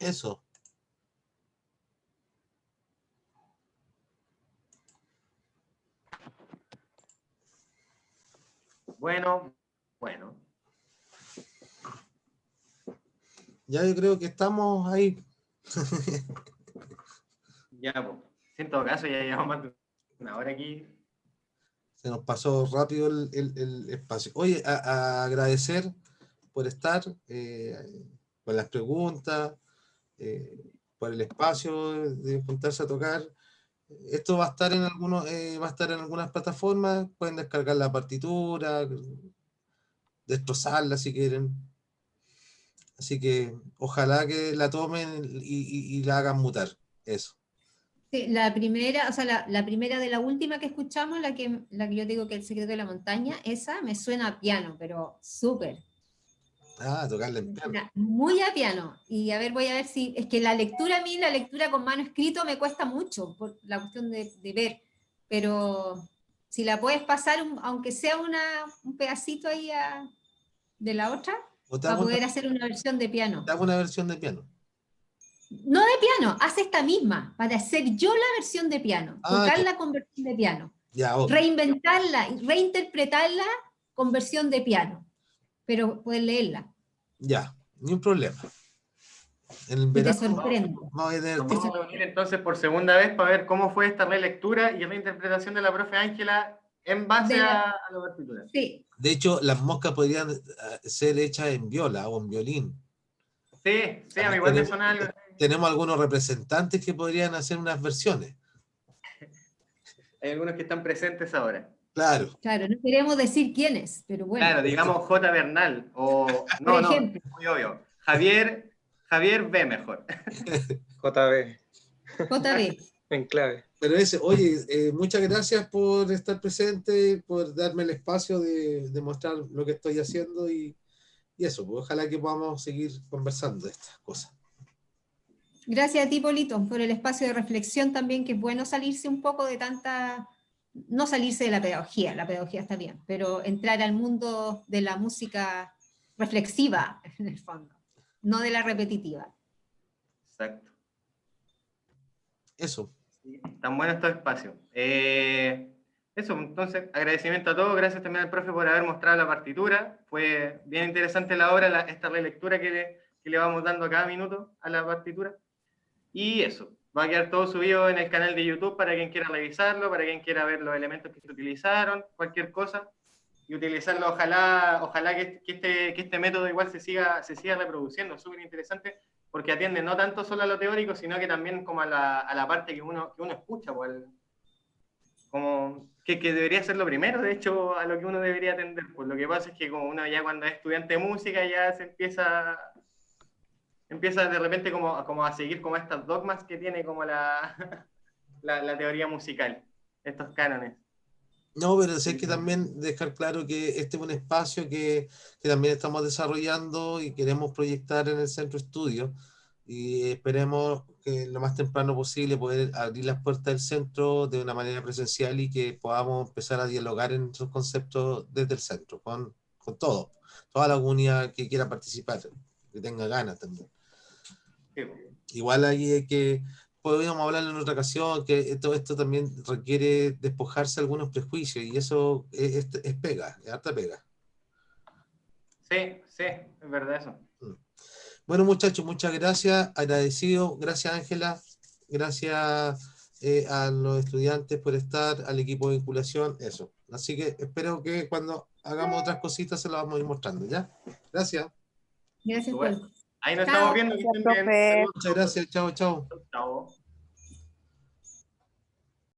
Eso. Bueno, bueno. Ya yo creo que estamos ahí. Ya, pues. En todo caso, ya llevamos más de una hora aquí. Se nos pasó rápido el espacio. Oye, a agradecer por estar, por las preguntas, por el espacio de juntarse a tocar. Esto va a estar en va a estar en algunas plataformas. Pueden descargar la partitura, destrozarla si quieren. Así que ojalá que la tomen y la hagan mutar. Eso. Sí, la primera, o sea, la primera de la última que escuchamos, la que yo digo que El secreto de la montaña, esa me suena a piano, pero súper. Ah, tocarla en Me piano. suena muy a piano. Y a ver, voy a ver si, es que la lectura a mí, la lectura con mano escrito me cuesta mucho, por la cuestión de ver, pero si la puedes pasar, aunque sea un pedacito ahí de la otra, O para poder hacer una versión de piano. te hago una versión de piano. No de piano, haz esta misma, para hacer yo la versión de piano, tocarla con versión de piano, Ya, ok. reinventarla y reinterpretarla con versión de piano, pero puedes leerla Ya, ni un problema. En el y te verano sorprende. vamos a tener Nos vamos a reunir entonces por segunda vez para ver cómo fue esta relectura y reinterpretación de la profe Ángela en base a la partitura. Sí. De hecho, las moscas podrían ser hechas en viola o en violín. Sí, a mí igual me suena algo. Tenemos algunos representantes que podrían hacer unas versiones. Hay algunos que están presentes ahora. Claro. Claro, no queremos decir quiénes, pero bueno. Claro, digamos J. Bernal o... Por ejemplo. Muy obvio. Javier B. mejor. JB. JB. En clave. Pero oye, muchas gracias por estar presente, por darme el espacio de mostrar lo que estoy haciendo y eso, pues ojalá que podamos seguir conversando de estas cosas. Gracias a ti, Polito, por el espacio de reflexión también, que es bueno salirse un poco de tanta, no salirse de la pedagogía está bien, pero entrar al mundo de la música reflexiva, en el fondo, no de la repetitiva. Exacto. Eso. Sí, tan bueno estos espacios. Eso, entonces, agradecimiento a todos, gracias también al profe por haber mostrado la partitura, fue bien interesante la obra, esta relectura que le vamos dando a cada minuto a la partitura. Y eso, va a quedar todo subido en el canal de YouTube para quien quiera revisarlo, para quien quiera ver los elementos que se utilizaron, cualquier cosa, y utilizarlo, ojalá que este método igual se siga reproduciendo, súper interesante, porque atiende no tanto solo a lo teórico, sino que también como a la parte que uno escucha, pues, como que debería ser lo primero, de hecho, a lo que uno debería atender. Pues lo que pasa es que como uno ya cuando es estudiante de música ya se empieza de repente como a seguir como estas dogmas que tiene como la teoría musical, estos cánones. No, pero sé que también dejar claro que este es un espacio que también estamos desarrollando y queremos proyectar en el Centro Estudio y esperemos que lo más temprano posible poder abrir las puertas del centro de una manera presencial y que podamos empezar a dialogar en nuestros conceptos desde el centro, con toda la comunidad que quiera participar, que tenga ganas también. Sí. Igual ahí hay que podríamos hablar en otra ocasión, que todo esto también requiere despojarse de algunos prejuicios y eso es pega, es harta pega. Sí, es verdad eso. Bueno, muchachos, muchas gracias, agradecido, gracias Ángela, gracias a los estudiantes por estar, al equipo de vinculación, eso. Así que espero que cuando hagamos otras cositas se las vamos a ir mostrando, ¿ya? Gracias. Gracias, Bueno, Paul. ahí nos Chao. estamos viendo. Que estén bien. Muchas gracias, chao, chao. Chao.